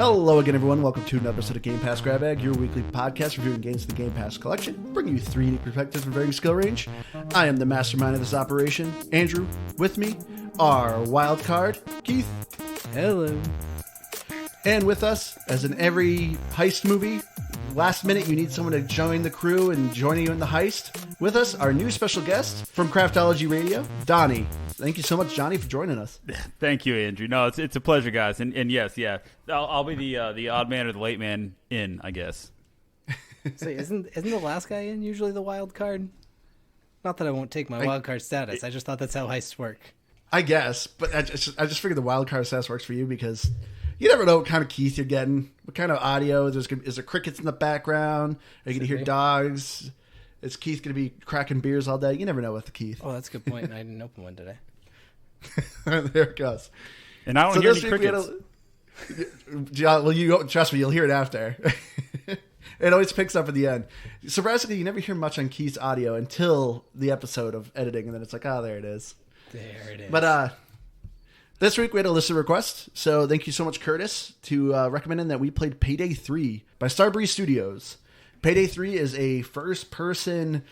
Hello again, everyone. Welcome to another episode of Game Pass Grab Bag, your weekly podcast reviewing games in the Game Pass collection, bringing you three unique perspectives from varying skill range. I am the mastermind of this operation, Andrew. With me, our wild card, Keith. Hello. And with us, as in every heist movie, last minute you need someone to join the crew and join you in the heist. With us, our new special guest from Craftology Radio, Donnie. Thank you so much, Johnny, for joining us. Thank you, Andrew. No, it's a pleasure, guys. And yes, yeah, I'll be the odd man or the late man in, I guess. So isn't the last guy in usually the wild card? Not that I won't take my wild card status. I just thought that's how heists work. I guess, but I just figured the wild card status works for you because you never know what kind of Keith you're getting, what kind of audio. Is there crickets in the background? Are you going to hear dogs? Is Keith going to be cracking beers all day? You never know with the Keith. Oh, that's a good point. I didn't open one today. There it goes. And I don't hear any crickets. Trust me, you'll hear it after. It always picks up at the end. Surprisingly, you never hear much on Keith's audio until the episode of editing, and then it's like, oh, there it is. There it is. But this week we had a listener request, so thank you so much, Curtis, to recommending that we played Payday 3 by Starbreeze Studios. Payday 3 is a first-person,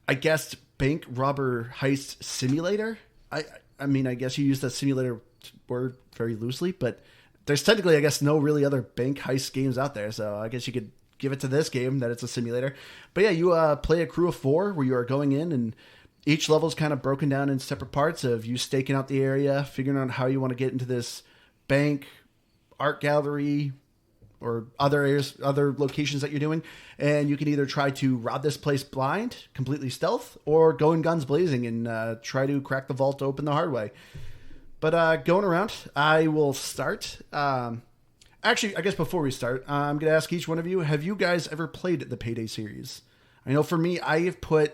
I guess, bank robber heist simulator. I mean, I guess you use that simulator word very loosely, but there's technically, I guess, no really other bank heist games out there, so I guess you could give it to this game that it's a simulator. But yeah, you play a crew of 4 where you are going in, and each level is kind of broken down in separate parts of you staking out the area, figuring out how you want to get into this bank, art gallery, or other areas, other locations that you're doing. And you can either try to rob this place blind, completely stealth, or go in guns blazing and try to crack the vault open the hard way. But going around, I will start. Actually, I guess before we start, I'm going to ask each one of you, have you guys ever played the Payday series? I know for me, I have put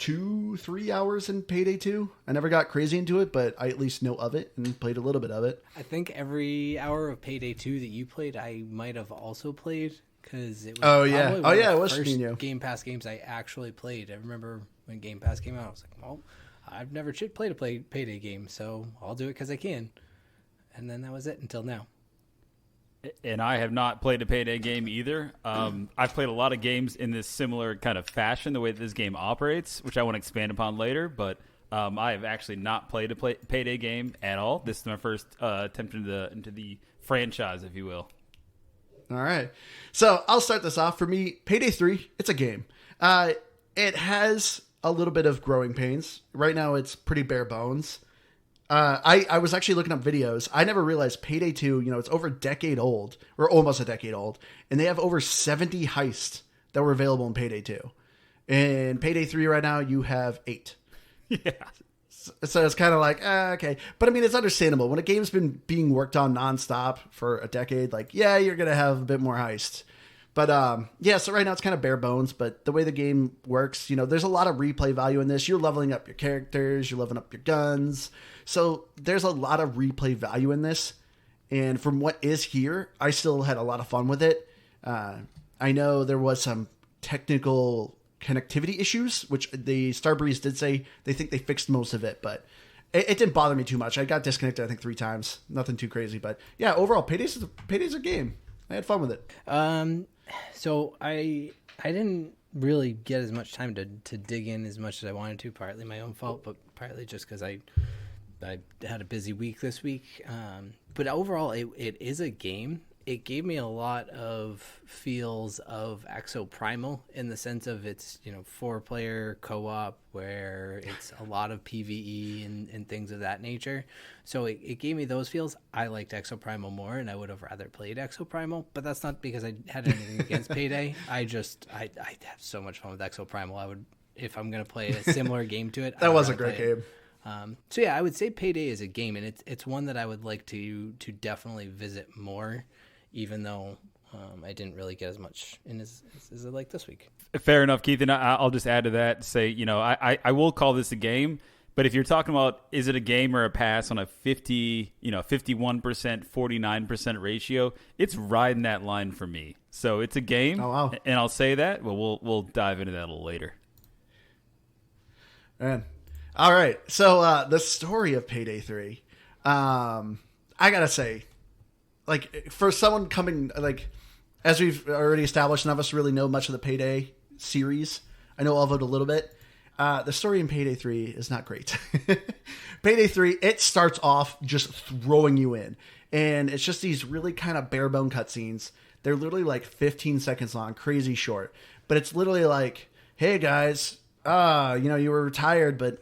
2-3 hours in Payday 2. I never got crazy into it, but I at least know of it and played a little bit of it. I think every hour of Payday 2 that you played, I might have also played, because it was it was first Game Pass games I actually played. I remember when Game Pass came out, I was like, well, I've never played a Payday game, so I'll do it because I can. And then that was it until now. And I have not played a Payday game either. I've played a lot of games in this similar kind of fashion, the way that this game operates, which I want to expand upon later. But I have actually not played a Payday game at all. This is my first attempt into the franchise, if you will. All right. So I'll start this off. For me, Payday 3, it's a game. It has a little bit of growing pains. Right now, it's pretty bare bones. I was actually looking up videos. I never realized Payday 2, it's over a decade old, or almost a decade old, and they have over 70 heists that were available in Payday 2. In Payday 3 right now, you have 8. Yeah. So it's kind of like, okay. But I mean, it's understandable. When a game's been being worked on nonstop for a decade, you're going to have a bit more heist. But so right now it's kind of bare bones, but the way the game works, there's a lot of replay value in this. You're leveling up your characters, you're leveling up your guns. So there's a lot of replay value in this. And from what is here, I still had a lot of fun with it. I know there was some technical connectivity issues, which the Starbreeze did say they think they fixed most of it, but it didn't bother me too much. I got disconnected, I think, 3 times. Nothing too crazy, but yeah, overall, Payday's a game. I had fun with it. So I didn't really get as much time to dig in as much as I wanted to, partly my own fault, but partly just because I had a busy week this week. But overall, it is a game. It gave me a lot of feels of Exoprimal in the sense of it's 4-player co-op where it's a lot of PvE and things of that nature. So it gave me those feels. I liked Exoprimal more, and I would have rather played Exoprimal, but that's not because I had anything against Payday. I have so much fun with Exoprimal. I would, if I'm going to play a similar game to it. That was a great game. So yeah, I would say Payday is a game, and it's one that I would like to definitely visit more, even though I didn't really get as much in as I like this week. Fair enough, Keith. And I'll just add to that, say, I will call this a game, but if you're talking about is it a game or a pass on a 51%, 49% ratio, it's riding that line for me. So it's a game. Oh, wow. And I'll say that, but we'll dive into that a little later. Man. All right. So the story of Payday 3, I got to say, like for someone coming like as we've already established, none of us really know much of the Payday series. I know of it a little bit. The story in Payday 3 is not great. Payday 3, it starts off just throwing you in. And it's just these really kind of bare bone cutscenes. They're literally like 15 seconds long, crazy short. But it's literally like, hey guys, you were retired, but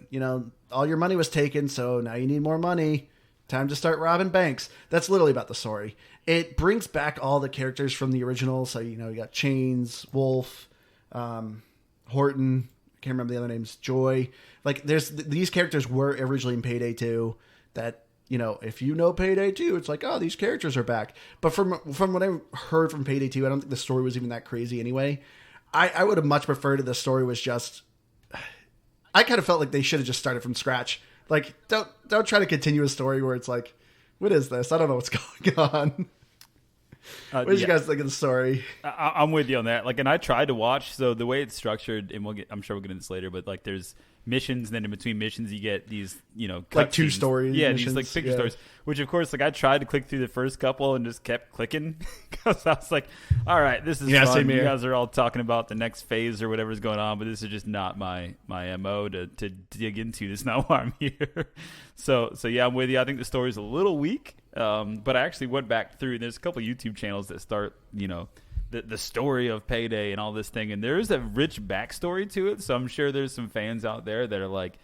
all your money was taken, so now you need more money. Time to start robbing banks. That's literally about the story. It brings back all the characters from the original. So, you got Chains, Wolf, Horton, can't remember the other names, Joy. Like these characters were originally in Payday 2 that, if you know Payday 2, it's like, oh, these characters are back. But from what I heard from Payday 2, I don't think the story was even that crazy anyway. I would have much preferred if the story was just, I kind of felt like they should have just started from scratch. Like, don't try to continue a story where it's like, what is this? I don't know what's going on. What did you guys think of the story? I'm with you on that. Like, and I tried to watch. So the way it's structured, and I'm sure we'll get into this later, but like, there's missions, and then in between missions, you get these, like two stories. Yeah, missions, these like picture stories. Which, of course, like I tried to click through the first couple and just kept clicking because I was like, all right, this is fun. You guys are all talking about the next phase or whatever's going on, but this is just not my MO to dig into. That's not why I'm here. So yeah, I'm with you. I think the story's a little weak. But I actually went back through. There's a couple YouTube channels that start, the story of Payday and all this thing, and there is a rich backstory to it. So I'm sure there's some fans out there that are like,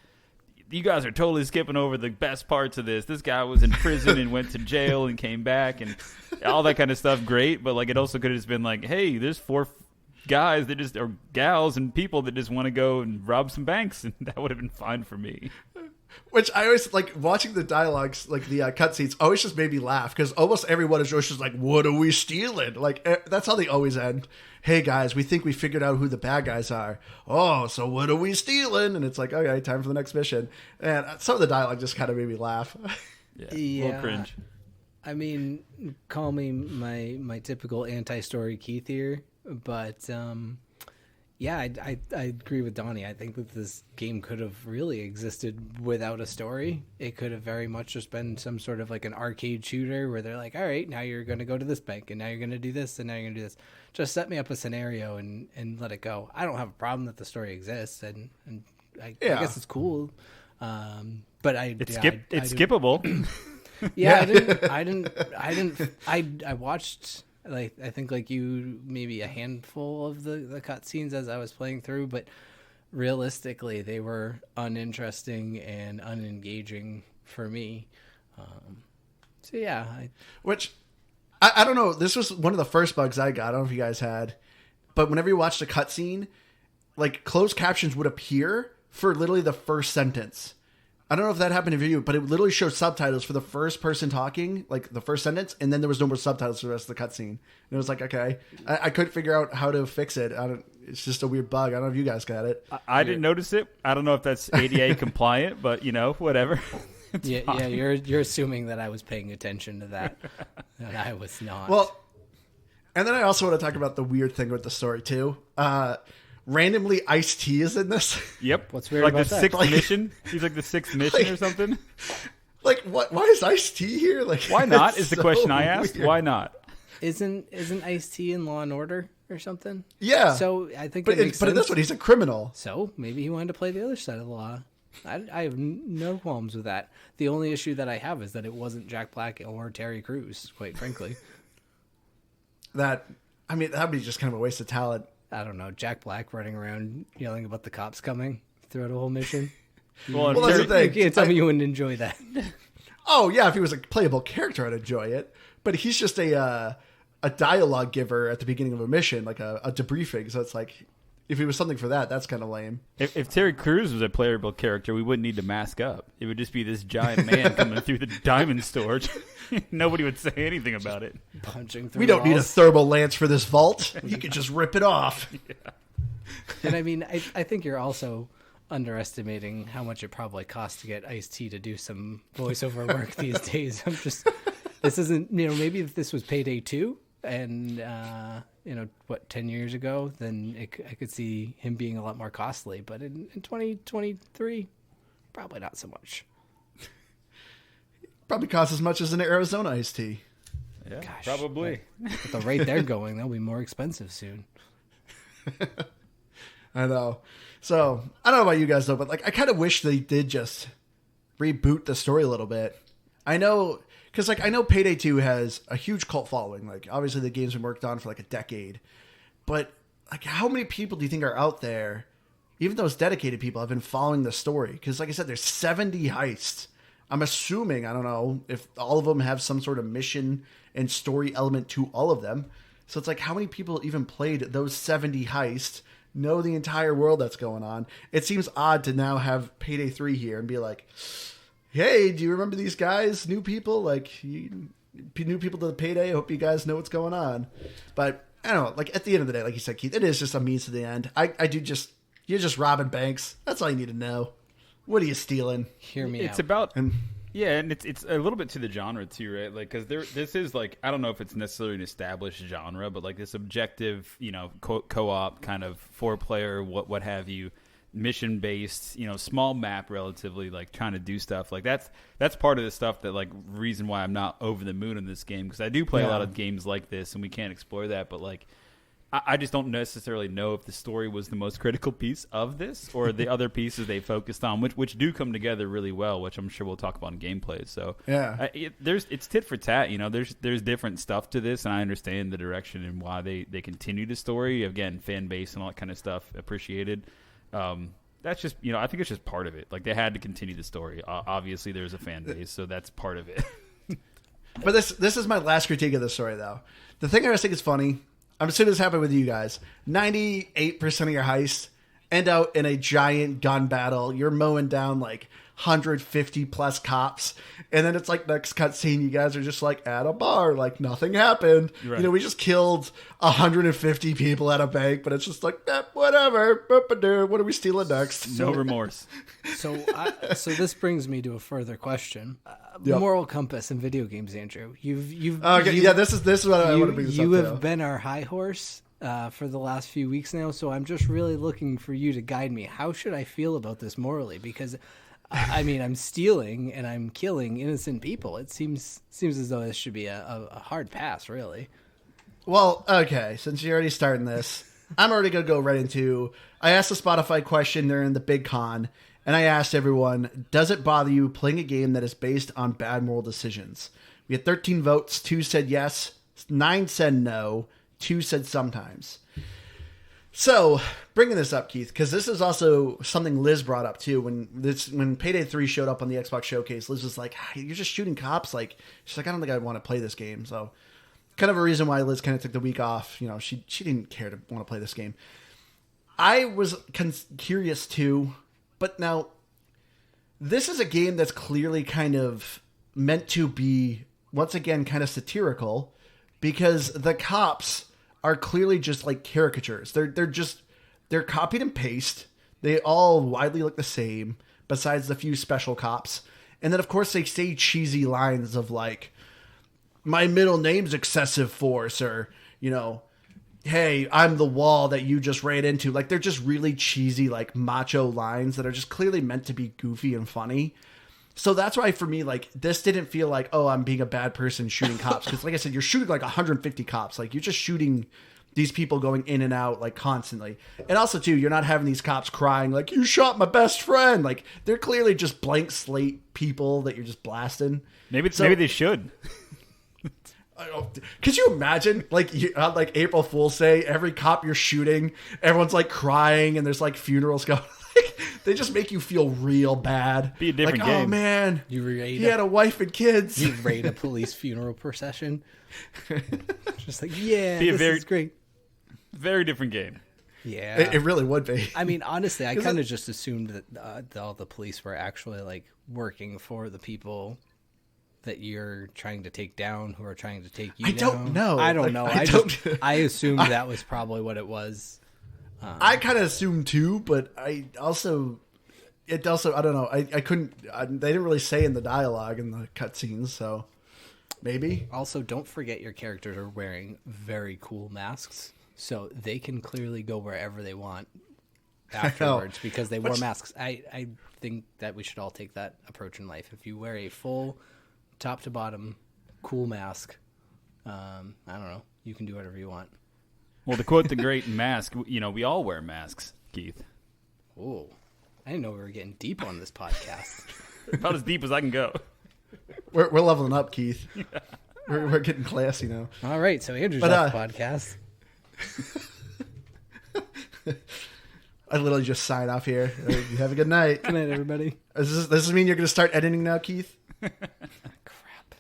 you guys are totally skipping over the best parts of this. This guy was in prison and went to jail and came back and all that kind of stuff. Great, but like it also could have just been like, hey, there's 4 guys that just or gals and people that just want to go and rob some banks, and that would have been fine for me. Which I always like watching the dialogues, like the cutscenes, always just made me laugh because almost everyone is just like, "What are we stealing?" Like that's how they always end. Hey guys, we think we figured out who the bad guys are. Oh, so what are we stealing? And it's like, okay, time for the next mission. And some of the dialogue just kind of made me laugh. Yeah, a little cringe. I mean, call me my typical anti-story Keith here, but yeah, I agree with Donnie. I think that this game could have really existed without a story. It could have very much just been some sort of like an arcade shooter where they're like, all right, now you're going to go to this bank, and now you're going to do this, and now you're going to do this. Just set me up a scenario and let it go. I don't have a problem that the story exists, and I guess it's cool. But it's skippable. Yeah, I watched, like, I think like you, maybe a handful of the cutscenes as I was playing through, but realistically they were uninteresting and unengaging for me. So yeah. Which, I don't know, this was one of the first bugs I got. I don't know if you guys had, but whenever you watched a cutscene, like closed captions would appear for literally the first sentence. I don't know if that happened to you, but it literally showed subtitles for the first person talking, like the first sentence, and then there was no more subtitles for the rest of the cutscene. And it was like, okay, I couldn't figure out how to fix it. It's just a weird bug. I don't know if you guys got it. I didn't notice it. I don't know if that's ADA compliant, but whatever. Yeah, you're assuming that I was paying attention to that, and I was not. Well, and then I also want to talk about the weird thing with the story too. Randomly, Ice-T is in this. Yep. What's weird like about the that? sixth mission? He's like the sixth mission or something? Like, what? Why is Ice-T here? Like, why not is the question I asked. Weird. Why not? Isn't Ice-T in Law and Order or something? Yeah. So I think but it makes sense. in this one, he's a criminal. So maybe he wanted to play the other side of the law. I have no qualms with that. The only issue that I have is that it wasn't Jack Black or Terry Crews, quite frankly. That'd be just kind of a waste of talent. I don't know, Jack Black running around yelling about the cops coming throughout a whole mission. Well, that's the thing. You can't tell me you wouldn't enjoy that. Oh, yeah, if he was a playable character, I'd enjoy it. But he's just a dialogue giver at the beginning of a mission, like a debriefing. So it's like, if he was something for that, that's kind of lame. If Terry Crews was a playable character, we wouldn't need to mask up. It would just be this giant man coming through the diamond storage. Nobody would say anything about it. Punching through We don't walls. need a thermal lance for this vault. You could just rip it off. Yeah. And I mean, I think you're also underestimating how much it probably costs to get Ice-T to do some voiceover work these days. This isn't, maybe if this was Payday 2 and, 10 years ago, then I could see him being a lot more costly. But in 2023, probably not so much. Probably costs as much as an Arizona iced tea. Yeah, Gosh, probably. At the rate they're going, they'll be more expensive soon. I know. So I don't know about you guys though, but like I kind of wish they did just reboot the story a little bit. I know, because like I know Payday 2 has a huge cult following. Like obviously the game's been worked on for like a decade, but like how many people do you think are out there, even those dedicated people, have been following the story? Because like I said, there's 70 heists. I'm assuming, I don't know if all of them have some sort of mission and story element to all of them. So it's like, how many people even played those 70 heists, know the entire world that's going on? It seems odd to now have Payday 3 here and be like, hey, do you remember these guys? New people? Like, new people to the Payday? I hope you guys know what's going on. But I don't know, like at the end of the day, like you said, Keith, it is just a means to the end. You're just robbing banks. That's all you need to know. What are you stealing? Hear me It's out. about yeah, and it's a little bit to the genre too, right? Like because this is like, I don't know if it's necessarily an established genre, but like this objective, co-op kind of 4-player, what have you, mission based, small map, relatively, like trying to do stuff like that's part of the stuff that like reason why I'm not over the moon in this game, because I do play a lot of games like this and we can't explore that, but like I just don't necessarily know if the story was the most critical piece of this or the other pieces they focused on, which do come together really well, which I'm sure we'll talk about in gameplay. So yeah, it's tit for tat. There's different stuff to this, and I understand the direction and why they continue the story. Again, fan base and all that kind of stuff appreciated. That's just I think it's just part of it. Like they had to continue the story. Obviously, there's a fan base, so that's part of it. But this is my last critique of the story, though. The thing I just think is funny, I'm assuming this happened with you guys. 98% of your heists end out in a giant gun battle. You're mowing down like 150 plus cops. And then it's like next cutscene, you guys are just like at a bar, like nothing happened. Right. We just killed 150 people at a bank, but it's just like, whatever. What are we stealing next? No remorse. So this brings me to a further question. Yep. Moral compass in video games, Andrew. You've Okay, you- yeah, this is what I want to bring this You up have to. been our high horse for the last few weeks now, so I'm just really looking for you to guide me. How should I feel about this morally? Because I mean, I'm stealing and I'm killing innocent people. It seems as though this should be a hard pass, really. Well, okay, since you're already starting this, I'm already going to go right into... I asked the Spotify question during the Big Con, and I asked everyone, does it bother you playing a game that is based on bad moral decisions? We had 13 votes, 2 said yes, 9 said no, 2 said sometimes. So, bringing this up, Keith, because this is also something Liz brought up too. When Payday 3 showed up on the Xbox showcase, Liz was like, you're just shooting cops. Like, she's like, I don't think I want to play this game. So, kind of a reason why Liz kind of took the week off. She didn't care to want to play this game. I was curious too, but now this is a game that's clearly kind of meant to be, once again, kind of satirical, because the cops are clearly just like caricatures. They're copied and paste. They all widely look the same, besides the few special cops. And then of course they say cheesy lines of like, my middle name's Excessive Force, or, hey, I'm the wall that you just ran into. Like, they're just really cheesy, like macho lines that are just clearly meant to be goofy and funny. So that's why for me, like, this didn't feel like, oh, I'm being a bad person shooting cops. Because like I said, you're shooting like 150 cops. Like, you're just shooting these people going in and out like constantly. And also too, you're not having these cops crying like, you shot my best friend. Like, they're clearly just blank slate people that you're just blasting. Maybe they should. Could you imagine, like April Fool's Day, every cop you're shooting, everyone's like crying and there's like funerals going. Like, they just make you feel real bad. Be a different like, game. Oh man, He had a wife and kids. You raid a police funeral procession. Just like, yeah, Be a this is great. Very different game. Yeah, It really would be. I mean, honestly, I kind of just assumed that all the police were actually like working for the people that you're trying to take down, who are trying to take you down. I don't know. I don't Like, know. I I assumed that was probably what it was. I kind of assumed too, but I don't know. I couldn't. They didn't really say in the dialogue in the cutscenes, so maybe. Also, don't forget your characters are wearing very cool masks, so they can clearly go wherever they want afterwards because they wore masks. I think that we should all take that approach in life. If you wear a full top to bottom cool mask, I don't know. You can do whatever you want. Well, to quote the great Mask, we all wear masks, Keith. Oh, I didn't know we were getting deep on this podcast. About as deep as I can go. We're leveling up, Keith. We're getting classy now. All right, so Andrew's off the podcast. I literally just sign off here. You have a good night. Good night, everybody. Does this mean you're going to start editing now, Keith? Crap.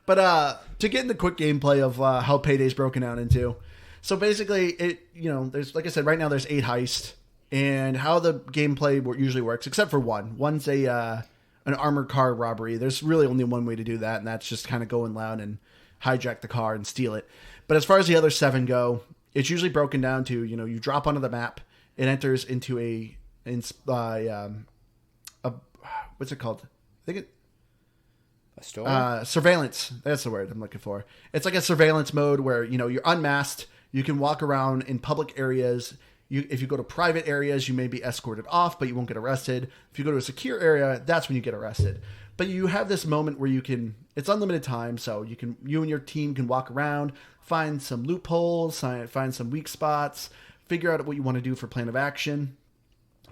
But to get in the quick gameplay of how Payday's broken down into. So basically, there's, like I said, right now there's 8 heists. And how the gameplay usually works, except for one. One's an armored car robbery. There's really only one way to do that, and that's just kind of go in loud and hijack the car and steal it. But as far as the other 7 go, it's usually broken down to, you drop onto the map, it enters into what's it called? I think a store? Surveillance. That's the word I'm looking for. It's like a surveillance mode where, you're unmasked. You can walk around in public areas. If you go to private areas, you may be escorted off, but you won't get arrested. If you go to a secure area, that's when you get arrested. But you have this moment where it's unlimited time, so you and your team can walk around, find some loopholes, find some weak spots, figure out what you want to do for plan of action.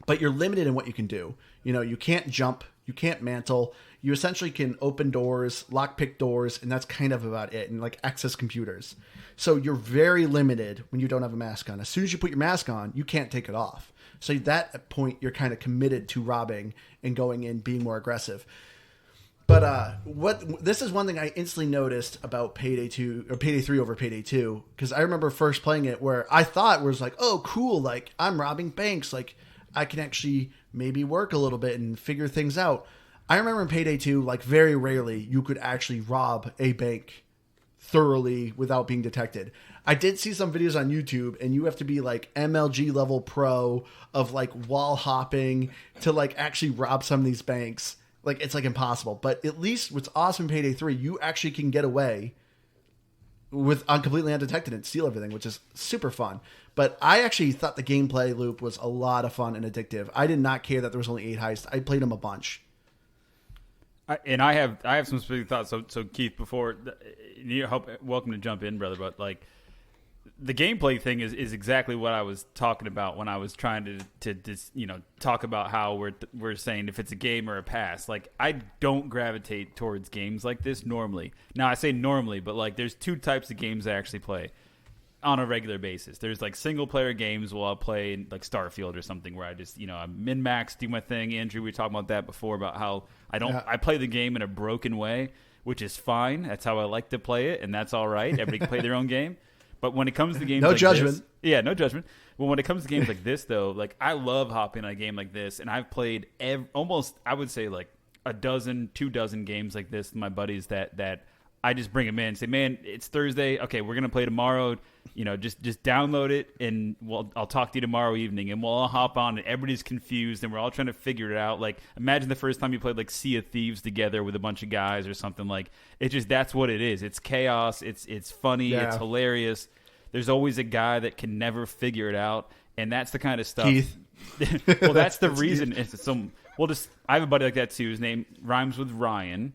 But you're limited in what you can do. You can't jump, you can't mantle. You essentially can open doors, lockpick doors, and that's kind of about it, and access computers. So you're very limited when you don't have a mask on. As soon as you put your mask on, you can't take it off. So at that point, you're kind of committed to robbing and going in, being more aggressive. But this is one thing I instantly noticed about Payday 2 or Payday 3 over Payday 2, because I remember first playing it where I thought was oh cool, I'm robbing banks, I can actually maybe work a little bit and figure things out. I remember in Payday 2, very rarely you could actually rob a bank thoroughly without being detected. I did see some videos on YouTube, and you have to be MLG level pro of wall hopping to actually rob some of these banks. It's impossible. But at least what's awesome in Payday 3, you actually can get away with completely undetected and steal everything, which is super fun. But I actually thought the gameplay loop was a lot of fun and addictive. I did not care that there was only 8 heists. I played them a bunch. I have some specific thoughts. So Keith, before you welcome to jump in, brother. But the gameplay thing is exactly what I was talking about when I was trying to talk about how we're saying if it's a game or a pass. I don't gravitate towards games like this normally. Now I say normally, but there's 2 types of games I actually play on a regular basis. There's single player games where I'll play Starfield or something where I just I min max, do my thing. Andrew, we talked about that before about how I play the game in a broken way, which is fine. That's how I like to play it, and that's all right. Everybody can play their own game. But when it comes to games no judgment. No judgment. Well, when it comes to games like this, though, I love hopping on a game like this, and I've played almost, I would say, 2 dozen games like this with my buddies that I just bring them in and say, man, it's Thursday. Okay, we're going to play tomorrow. Just download it, and I'll talk to you tomorrow evening, and we'll all hop on, and everybody's confused, and we're all trying to figure it out. Imagine the first time you played Sea of Thieves together with a bunch of guys or something. That's what it is. It's chaos. It's funny. Yeah. It's hilarious. There's always a guy that can never figure it out, and that's the kind of stuff. Keith. Well, that's the reason. I have a buddy like that too. His name rhymes with Ryan.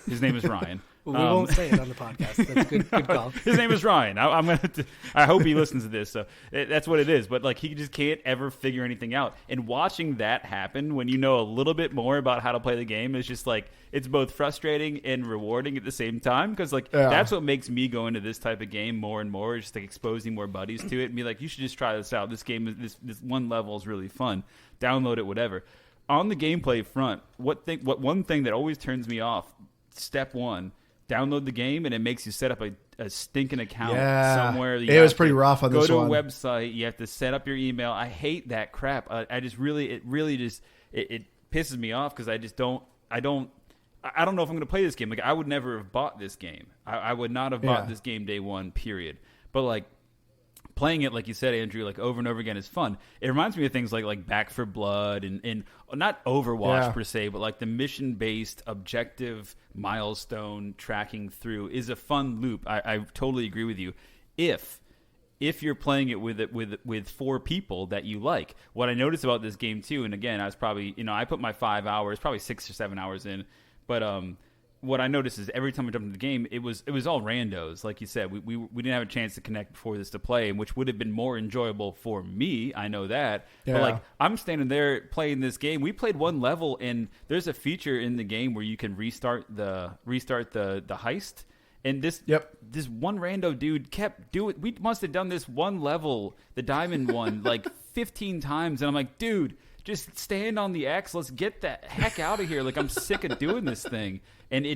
His name is Ryan. We won't say it on the podcast. That's good call. His name is Ryan. I hope he listens to this. So that's what it is. But he just can't ever figure anything out. And watching that happen when you know a little bit more about how to play the game is just it's both frustrating and rewarding at the same time. Because that's what makes me go into this type of game more and more. Just exposing more buddies to it and be you should just try this out. This game is this one level is really fun. Download it, whatever. On the gameplay front, what one thing that always turns me off? Step 1. Download the game, and it makes you set up a stinking account somewhere. It was pretty rough on this one. Go to a website. You have to set up your email. I hate that crap. It really just pisses me off because I don't know if I'm going to play this game. I would never have bought this game. I would not have bought this game day one, period. But playing it, like you said, Andrew, over and over again is fun. It reminds me of things like Back for Blood and not Overwatch per se, but the mission-based objective milestone tracking through is a fun loop. I totally agree with you. If you're playing it with 4 people that you like. What I noticed about this game too, and again, I was probably I put my 5 hours, probably 6 or 7 hours in, but what I noticed is every time I jumped into the game, it was all randos. Like you said, we didn't have a chance to connect before this to play, which would have been more enjoyable for me. I know that. Yeah. But like I'm standing there playing this game. We played one level, and there's a feature in the game where you can restart the heist. And this one rando dude kept doing. We must have done this one level, the diamond one, like 15 times, and I'm like, dude, just stand on the X. Let's get the heck out of here. Like, I'm sick of doing this thing. And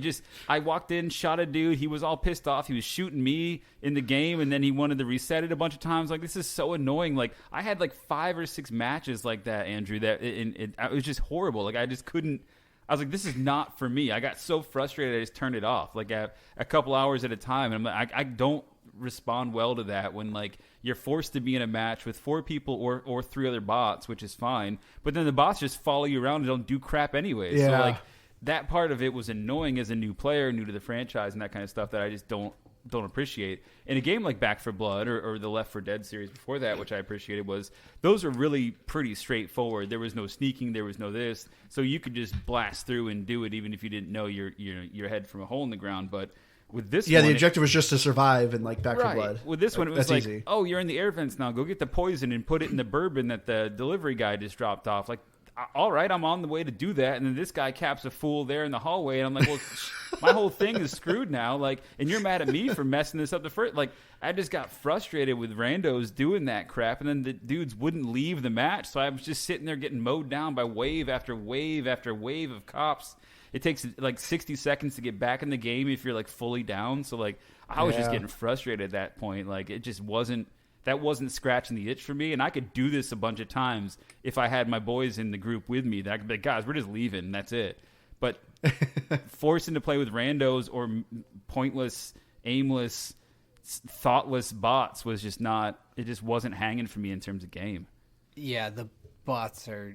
I walked in, shot a dude. He was all pissed off. He was shooting me in the game, and then he wanted to reset it a bunch of times. Like, this is so annoying. Like, I had like 5 or 6 matches like that, Andrew, that it was just horrible. Like, I just couldn't. I was like, this is not for me. I got so frustrated, I just turned it off, like a couple hours at a time. And I'm like, I don't respond well to that when like you're forced to be in a match with 4 people or 3 other bots, which is fine, but then the bots just follow you around and don't do crap anyway. Yeah. So like that part of it was annoying as a new player, new to the franchise and that kind of stuff that I just don't appreciate. In a game like Back 4 Blood or the Left 4 Dead series before that, which I appreciated, was those are really pretty straightforward. There was no sneaking, there was no this, so you could just blast through and do it even if you didn't know your head from a hole in the ground. But with this one, the objective was just to survive in like Back 4 Blood. With this one, it was like, easy. oh, you're in the air vents now. Go get the poison and put it in the bourbon that the delivery guy just dropped off. Like, all right, I'm on the way to do that, and then this guy caps a fool there in the hallway, and I'm like, well, my whole thing is screwed now. Like, and you're mad at me for messing this up the first. Like, I just got frustrated with randos doing that crap, and then the dudes wouldn't leave the match, so I was just sitting there getting mowed down by wave after wave after wave of cops. It takes like 60 seconds to get back in the game if you're like fully down. So like, I was just getting frustrated at that point. Like, it just wasn't. That wasn't scratching the itch for me, and I could do this a bunch of times if I had my boys in the group with me. That I could be like, guys, we're just leaving, and that's it. But forcing to play with randos or pointless, aimless, thoughtless bots was just not. It just wasn't hanging for me in terms of game. Yeah, the bots are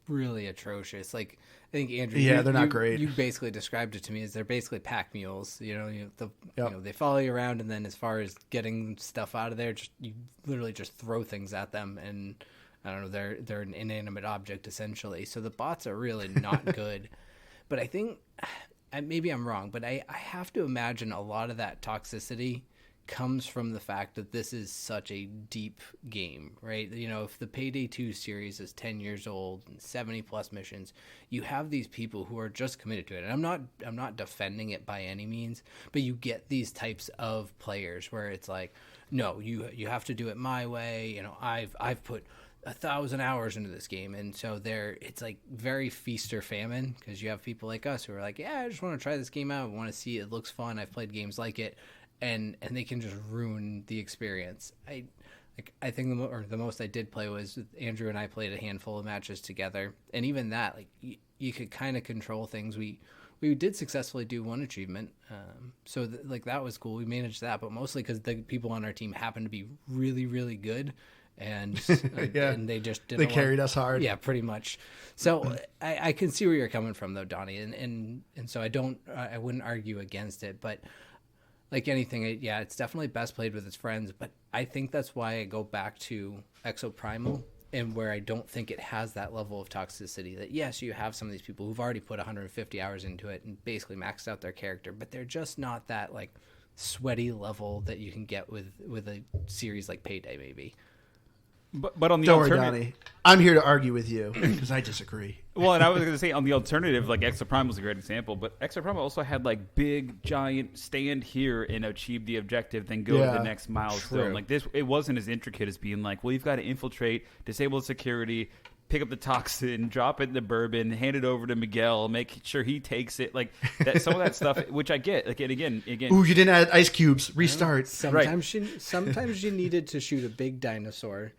really atrocious. Like, I think Andrew, they're not great. You basically described it to me as they're basically pack mules. You know, they follow you around, and then as far as getting stuff out of there, you literally just throw things at them, and I don't know, they're an inanimate object essentially. So the bots are really not good. But I think maybe I'm wrong, but I have to imagine a lot of that toxicity comes from the fact that this is such a deep game, right? You know, if the Payday 2 series is 10 years old and 70 plus missions, you have these people who are just committed to it. And I'm not defending it by any means, but you get these types of players where it's like, no, you have to do it my way. You know, I've put 1,000 hours into this game, and so it's like very feast or famine, because you have people like us who are like, yeah, I just want to try this game out, I want to see it looks fun, I've played games like it, and they can just ruin the experience. I think the most I did play was Andrew and I played a handful of matches together, and even that, like, you could kind of control things. We did successfully do one achievement, so that was cool. We managed that, but mostly because the people on our team happened to be really, really good, and and they just didn't carried us hard. Yeah, pretty much. So I can see where you're coming from, though, Donnie, and so I wouldn't argue against it, but like anything, it's definitely best played with its friends, but I think that's why I go back to Exoprimal, and where I don't think it has that level of toxicity. That, yes, you have some of these people who've already put 150 hours into it and basically maxed out their character, but they're just not that, like, sweaty level that you can get with a series like Payday, maybe. But on the Don't worry, alternative, Donnie. I'm here to argue with you because I disagree. Well, and I was going to say on the alternative, like Exoprimal was a great example, but Exoprimal also had like big, giant stand here and achieve the objective, then go to the next milestone. True. Like this, it wasn't as intricate as being like, well, you've got to infiltrate, disable security, pick up the toxin, drop it in the bourbon, hand it over to Miguel, make sure he takes it. Like that, some of that stuff, which I get. Like, and again. Ooh, you didn't add ice cubes. Restart. Sometimes you needed to shoot a big dinosaur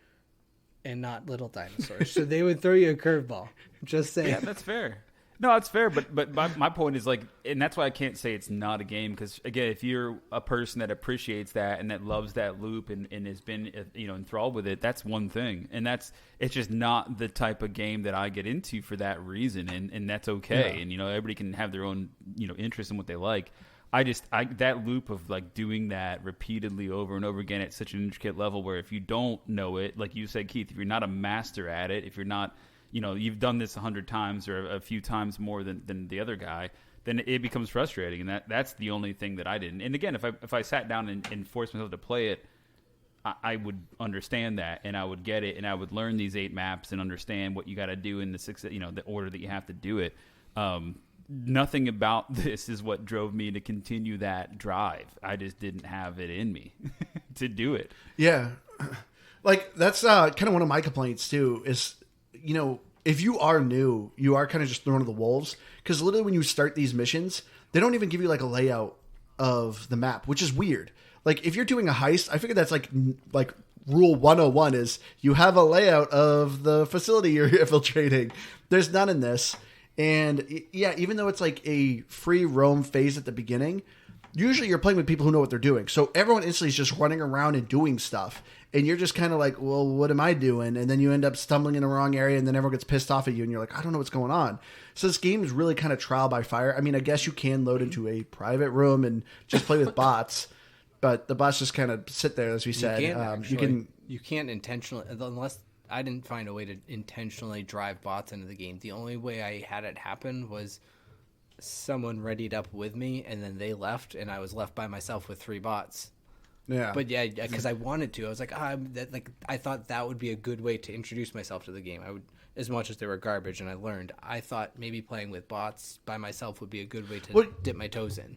and not little dinosaurs, so they would throw you a curveball. Just saying. Yeah, that's fair. No, that's fair, but my point is, like, and that's why I can't say it's not a game, because again, if you're a person that appreciates that and that loves that loop and has been enthralled with it, that's one thing, and it's just not the type of game that I get into for that reason, and that's okay. Yeah. And everybody can have their own interest in what they like. I that loop of like doing that repeatedly over and over again at such an intricate level, where if you don't know it, like you said, Keith, if you're not a master at it, if you're not, you've done this 100 times or a few times more than the other guy, then it becomes frustrating, and that's the only thing that I didn't. And again, if I sat down and forced myself to play it, I would understand that, and I would get it, and I would learn these 8 maps and understand what you got to do in the order that you have to do it. Nothing about this is what drove me to continue that drive. I just didn't have it in me to do it. Yeah. Like, that's kind of one of my complaints, too, is, if you are new, you are kind of just thrown to the wolves. Because literally when you start these missions, they don't even give you, like, a layout of the map, which is weird. Like, if you're doing a heist, I figure that's, like rule 101 is you have a layout of the facility you're infiltrating. There's none in this. And yeah, even though it's like a free roam phase at the beginning, usually you're playing with people who know what they're doing. So everyone instantly is just running around and doing stuff. And you're just kind of like, well, what am I doing? And then you end up stumbling in the wrong area, and then everyone gets pissed off at you, and you're like, I don't know what's going on. So this game is really kind of trial by fire. I mean, I guess you can load into a private room and just play with bots, but the bots just kind of sit there, as we said. You can't intentionally, unless I didn't find a way to intentionally drive bots into the game. The only way I had it happen was someone readied up with me, and then they left, and I was left by myself with 3 bots. Yeah. But yeah, because I wanted to. I was like, I thought that would be a good way to introduce myself to the game. I would, as much as they were garbage, and I learned. I thought maybe playing with bots by myself would be a good way to dip my toes in.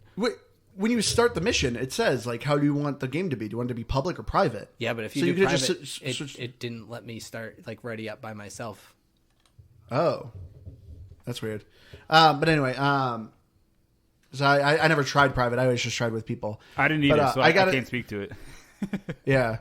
When you start the mission, it says, like, how do you want the game to be? Do you want it to be public or private? Yeah, but if you do private, it didn't let me start, like, ready up by myself. Oh. That's weird. But anyway, so I never tried private. I always just tried with people. I didn't either, so I can't speak to it. Yeah.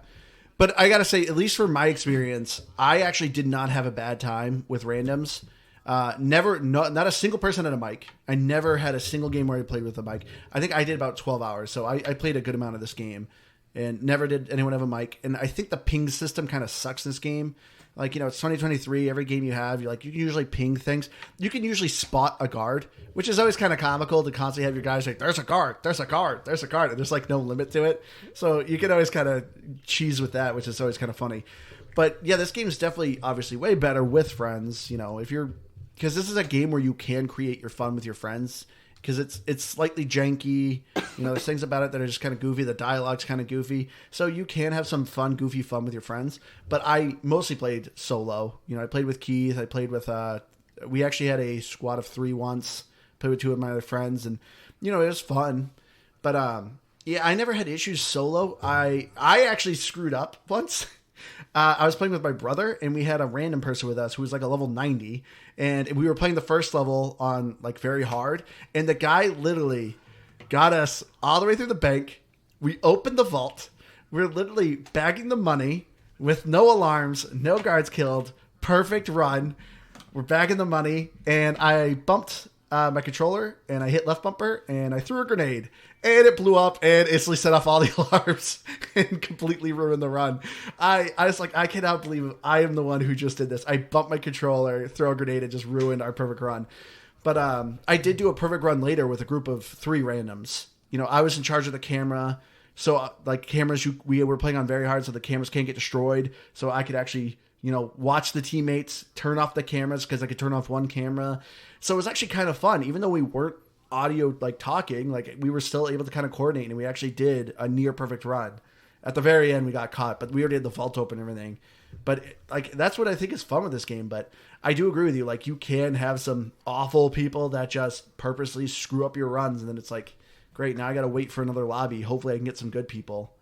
But I got to say, at least for my experience, I actually did not have a bad time with randoms. Not a single person had a mic. I never had a single game where I played with a mic. I think I did about 12 hours, so I played a good amount of this game. And never did anyone have a mic. And I think the ping system kind of sucks in this game. Like, it's 2023. Every game you have, you can usually ping things. You can usually spot a guard, which is always kind of comical to constantly have your guys like, there's a guard, there's a guard, there's a guard. And there's like no limit to it. So you can always kind of cheese with that, which is always kind of funny. But yeah, this game is definitely obviously way better with friends. Because this is a game where you can create your fun with your friends. Because it's slightly janky. There's things about it that are just kind of goofy. The dialogue's kind of goofy. So you can have some fun, goofy fun with your friends. But I mostly played solo. I played with Keith. I played with... we actually had a squad of 3 once. Played with 2 of my other friends. And, it was fun. But, yeah, I never had issues solo. I actually screwed up once. I was playing with my brother, and we had a random person with us who was like a level 90, and we were playing the first level on like very hard, and the guy literally got us all the way through the bank. We opened the vault. We're literally bagging the money with no alarms, no guards killed, perfect run. We're bagging the money, and I bumped my controller, and I hit left bumper, and I threw a grenade, and it blew up and instantly set off all the alarms and completely ruined the run. I was like, I cannot believe I am the one who just did this. I bumped my controller, throw a grenade, and just ruined our perfect run. But I did do a perfect run later with a group of 3 randoms. I was in charge of the camera. So like cameras, we were playing on very hard, so the cameras can't get destroyed. So I could actually, watch the teammates, turn off the cameras because I could turn off one camera. So it was actually kind of fun, even though we weren't audio like talking, like we were still able to kind of coordinate, and we actually did a near perfect run. At the very end we got caught, but we already had the vault open and everything. But like that's what I think is fun with this game. But I do agree with you, like you can have some awful people that just purposely screw up your runs, and then it's like, great, now I gotta wait for another lobby. Hopefully I can get some good people.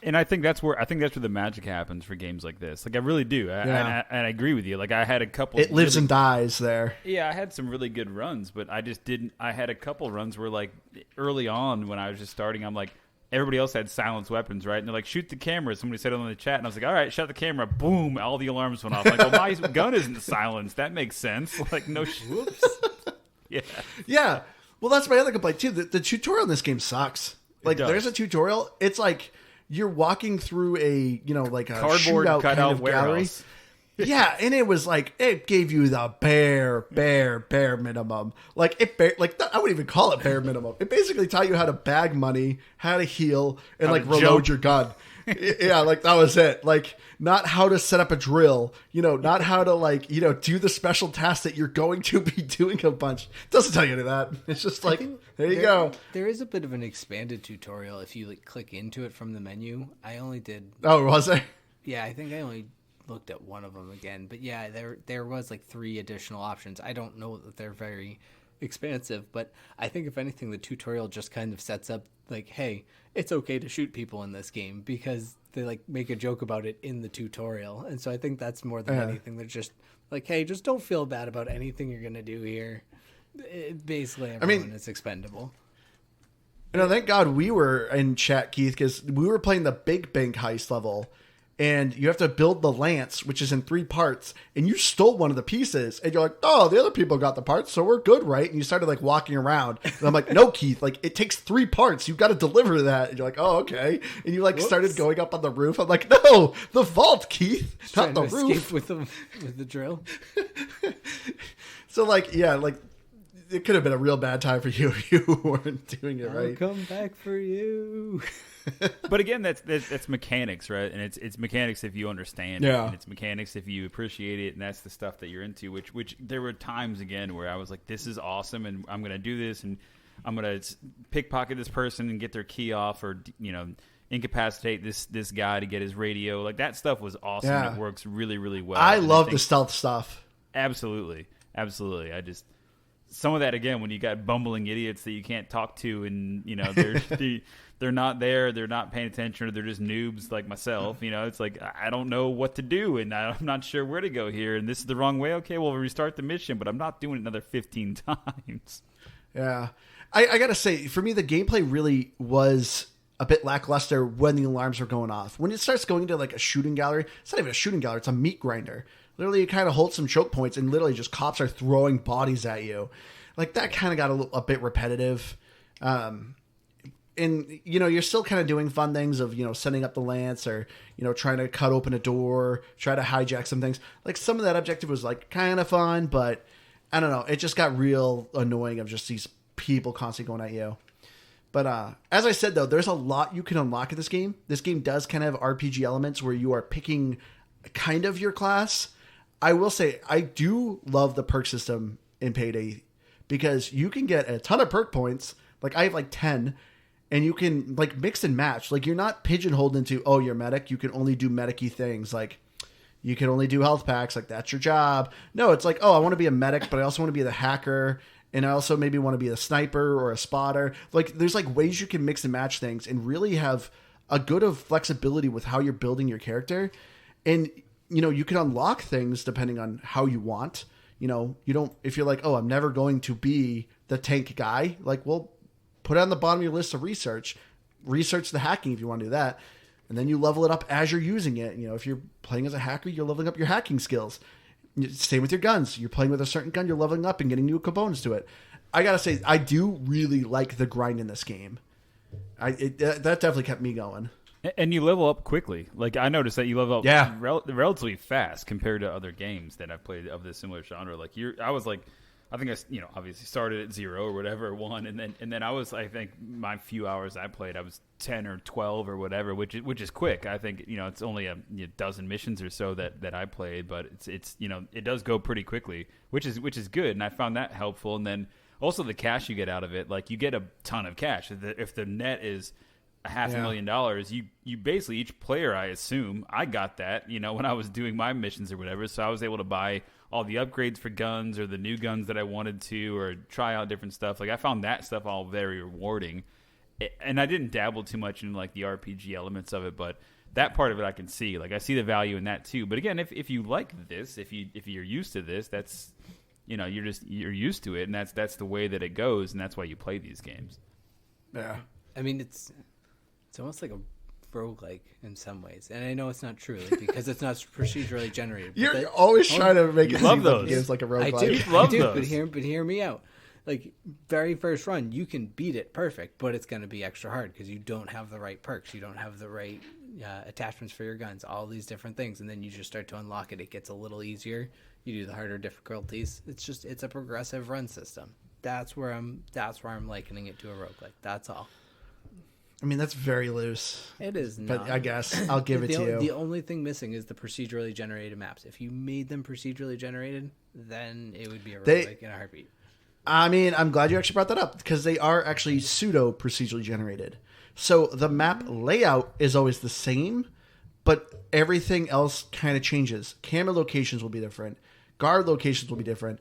And I think that's where the magic happens for games like this. Like I really do, and I agree with you. Like I had a couple. It lives and dies there. Yeah, I had some really good runs, but I just didn't. I had a couple runs where, like, early on when I was just starting, I'm like, everybody else had silenced weapons, right? And they're like, shoot the camera. Somebody said it on the chat, and I was like, all right, shut the camera. Boom! All the alarms went off. I'm like, well, my gun isn't silenced. That makes sense. Like, no. Whoops. Yeah. Yeah. Well, that's my other complaint too. The tutorial in this game sucks. Like, there's a tutorial. It's like you're walking through a, like a cardboard shootout cutout kind of gallery. Yeah, and it was like, it gave you the bare minimum. Like, I wouldn't even call it bare minimum. It basically taught you how to bag money, how to heal, and, like, reload your gun. Yeah, like that was it. Like not how to set up a drill, not how to like, do the special task that you're going to be doing a bunch. It doesn't tell you any of that. It's just like, there you go. There is a bit of an expanded tutorial if you like click into it from the menu. I only did. Oh, was there? Yeah, I think I only looked at one of them again. But yeah, there was like 3 additional options. I don't know that they're very expansive, but I think if anything, the tutorial just kind of sets up like, hey, it's okay to shoot people in this game because they like make a joke about it in the tutorial. And so I think that's more than anything. They're just like, hey, just don't feel bad about anything you're going to do here. Basically, everyone is expendable. Thank God we were in chat, Keith, because we were playing the Big Bank heist level. And you have to build the lance, which is in 3 parts, and you stole one of the pieces, and you're like, oh, the other people got the parts, so we're good, right? And you started like walking around, and I'm like, no, Keith, like it takes 3 parts, you've got to deliver that. And you're like, oh, okay. And you like started going up on the roof. I'm like, no, the vault, Keith, not the roof. With the drill. So like, yeah, like it could have been a real bad time for you if you weren't doing it right. I'll come back for you. But again, that's mechanics, right? And it's mechanics if you understand it. And it's mechanics if you appreciate it, and that's the stuff that you're into, which there were times, again, where I was like, this is awesome, and I'm going to do this, and I'm going to pickpocket this person and get their key off, or, incapacitate this guy to get his radio. Like, that stuff was awesome. Yeah. It works really, really well. I love the stealth stuff. Absolutely. Absolutely. Some of that, again, when you got bumbling idiots that you can't talk to, and they're not there, they're not paying attention, or they're just noobs like myself. It's like, I don't know what to do, and I'm not sure where to go here, and this is the wrong way. Okay, well, we'll restart the mission, but I'm not doing it another 15 times. Yeah. I gotta say, for me, the gameplay really was a bit lackluster when the alarms were going off. When it starts going to like a shooting gallery, it's not even a shooting gallery, it's a meat grinder. Literally, you kind of hold some choke points, and literally just cops are throwing bodies at you. Like, that kind of got a bit repetitive. And, you're still kind of doing fun things of, setting up the lance, or, trying to cut open a door, try to hijack some things. Like, some of that objective was, like, kind of fun, but I don't know. It just got real annoying of just these people constantly going at you. But as I said, though, there's a lot you can unlock in this game. This game does kind of have RPG elements where you are picking kind of your class. I will say, I do love the perk system in Payday, because you can get a ton of perk points. Like, I have like 10, and you can like mix and match. Like, you're not pigeonholed into, oh, you're medic, you can only do medic-y things. Like, you can only do health packs. Like, that's your job. No, it's like, oh, I want to be a medic, but I also want to be the hacker, and I also maybe want to be a sniper or a spotter. Like, there's like ways you can mix and match things and really have a good of flexibility with how you're building your character. And you can unlock things depending on how you want. You don't, if you're like, oh, I'm never going to be the tank guy, like, well, put it on the bottom of your list of research the hacking if you want to do that. And then you level it up as you're using it. If you're playing as a hacker, you're leveling up your hacking skills. Same with your guns. You're playing with a certain gun, you're leveling up and getting new components to it. I gotta say, I do really like the grind in this game. That definitely kept me going. And you level up quickly. Like, I noticed that you level up relatively fast compared to other games that I've played of this similar genre. Like, I was like, I think I obviously started at 0 or whatever, 1, and then I was, I think my few hours I played, I was 10 or 12 or whatever, which is quick. I think it's only a dozen missions or so that I played, but it's it does go pretty quickly, which is good, and I found that helpful. And then also the cash you get out of it, like, you get a ton of cash. If the net is $500,000, you basically, each player, I assume, I got that, when I was doing my missions or whatever, so I was able to buy all the upgrades for guns or the new guns that I wanted to, or try out different stuff. Like, I found that stuff all very rewarding, and I didn't dabble too much in like the RPG elements of it, but that part of it I can see. Like, I see the value in that too. But again, if you like this, if you're used to this, that's you're used to it, and that's the way that it goes, and that's why you play these games. Yeah, I mean, it's almost like a roguelike in some ways, and I know it's not true, like, because it's not procedurally generated. You're always trying to make it seem like games like a roguelike. I do, but hear me out. Like, very first run, you can beat it perfect, but it's going to be extra hard because you don't have the right perks, you don't have the right attachments for your guns, all these different things, and then you just start to unlock it. It gets a little easier. You do the harder difficulties. It's a progressive run system. That's where I'm likening it to a roguelike. That's all. I mean, that's very loose. It is But not. I guess I'll give it to you. The only thing missing is the procedurally generated maps. If you made them procedurally generated, then it would be a roguelike in a heartbeat. I mean, I'm glad you actually brought that up because they are actually pseudo procedurally generated. So the map layout is always the same, but everything else kind of changes. Camera locations will be different. Guard locations will be different.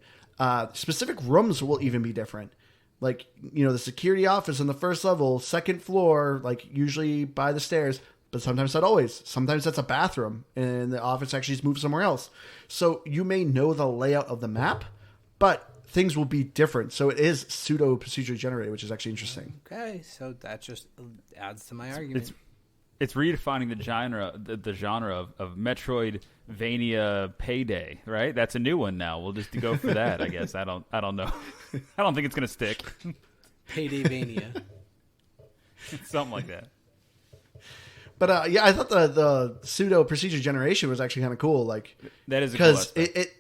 Specific rooms will even be different. Like, the security office on the first level, second floor, like usually by the stairs, but sometimes not always. Sometimes that's a bathroom and the office actually just moves somewhere else. So you may know the layout of the map, but things will be different. So it is pseudo procedurally generated, which is actually interesting. Okay, so that just adds to my argument. It's redefining the genre of Metroidvania Payday, right? That's a new one now. We'll just go for that, I guess. I don't know. I don't think it's gonna stick. Paydayvania. Something like that. But I thought the pseudo procedure generation was actually kind of cool. Like that is a cool because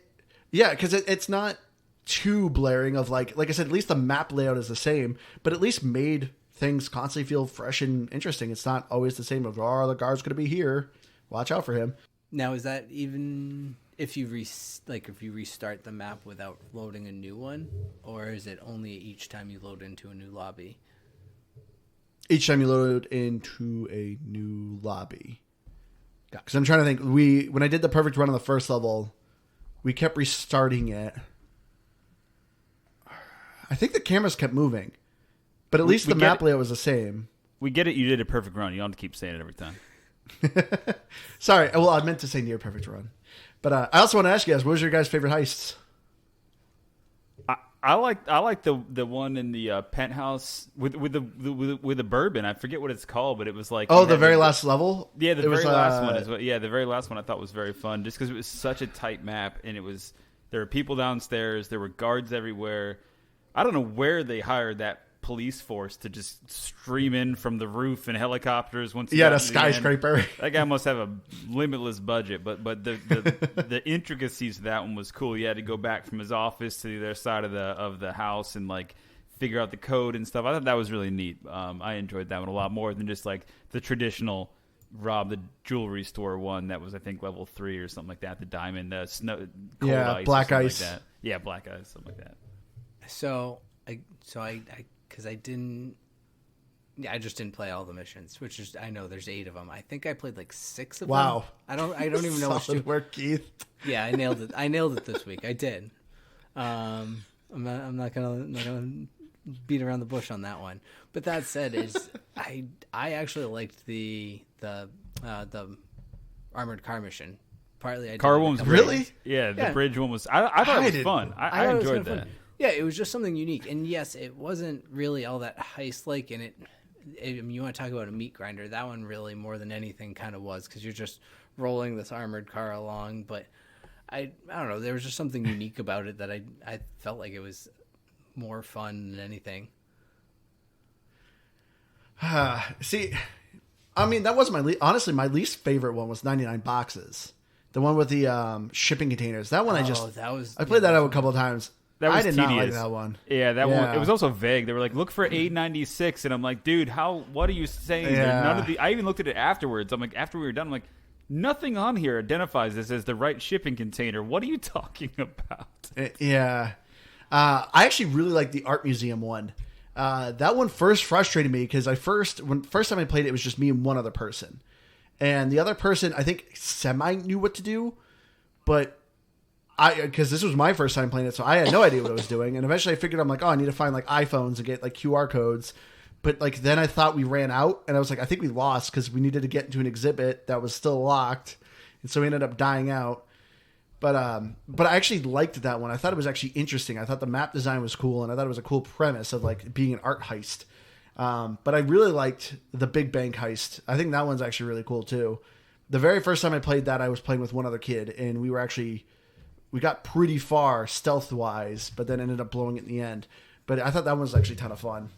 because it's not too blaring. Of like I said, at least the map layout is the same, but at least made things constantly feel fresh and interesting. It's not always the same of, the guard's going to be here. Watch out for him. Now, is that even if you restart the map without loading a new one, or is it only each time you load into a new lobby? Each time you load into a new lobby. Gotcha. Because I'm trying to think. When I did the perfect run on the first level, we kept restarting it. I think the cameras kept moving. But at least the map layout was the same. We get it. You did a perfect run. You don't have to keep saying it every time. Sorry. Well, I meant to say near perfect run. But I also want to ask you guys, what was your guys' favorite heists? I like the one in the penthouse with the bourbon. I forget what it's called, but it was like the very last level. Yeah, the very last one is what. Yeah, the very last one I thought was very fun, just because it was such a tight map, and there were people downstairs, there were guards everywhere. I don't know where they hired that police force to just stream in from the roof and helicopters. The skyscraper. That guy must have a limitless budget, but the intricacies of that one was cool. He had to go back from his office to the other side of the house and like figure out the code and stuff. I thought that was really neat. I enjoyed that one a lot more than just like the traditional rob the jewelry store one that was, I think, level 3 or something like that. The diamond, snow, cold ice, black ice, like that. Yeah, black ice, something like that. So because I just didn't play all the missions, which is, I know there's 8 of them. I think I played like 6 of them. Wow. I don't even know Solid work, Keith. Yeah, I nailed it. I nailed it this week. I did. I'm not gonna beat around the bush on that one. But that said, I actually liked the armored car mission. Partly, car one was really the bridge one was. I thought it was fun. I enjoyed that. Fun. Yeah, it was just something unique. And yes, it wasn't really all that heist-like. And I mean, you want to talk about a meat grinder. That one really, more than anything, kind of was. Because you're just rolling this armored car along. But I don't know. There was just something unique about it that I felt like it was more fun than anything. See, I mean, that was honestly, my least favorite one was 99 Boxes. The one with the shipping containers. That one I played that out a couple of times. I did not like that one. Yeah, that one. It was also vague. They were like, "Look for 896," and I'm like, "Dude, what are you saying?" Yeah. None of I even looked at it afterwards. I'm like, after we were done, I'm like, nothing on here identifies this as the right shipping container. What are you talking about? Yeah, I actually really like the art museum one. That one first frustrated me because first time I played it was just me and one other person, and the other person I think semi knew what to do, but because this was my first time playing it, so I had no idea what I was doing. And eventually I figured, I'm like, I need to find like iPhones and get like QR codes. But like then I thought we ran out, and I was like, I think we lost because we needed to get into an exhibit that was still locked, and so we ended up dying out. But I actually liked that one. I thought it was actually interesting. I thought the map design was cool, and I thought it was a cool premise of like being an art heist. But I really liked the Big Bank heist. I think that one's actually really cool too. The very first time I played that, I was playing with one other kid, and we got pretty far stealth-wise, but then ended up blowing it in the end. But I thought that one was actually a ton of fun.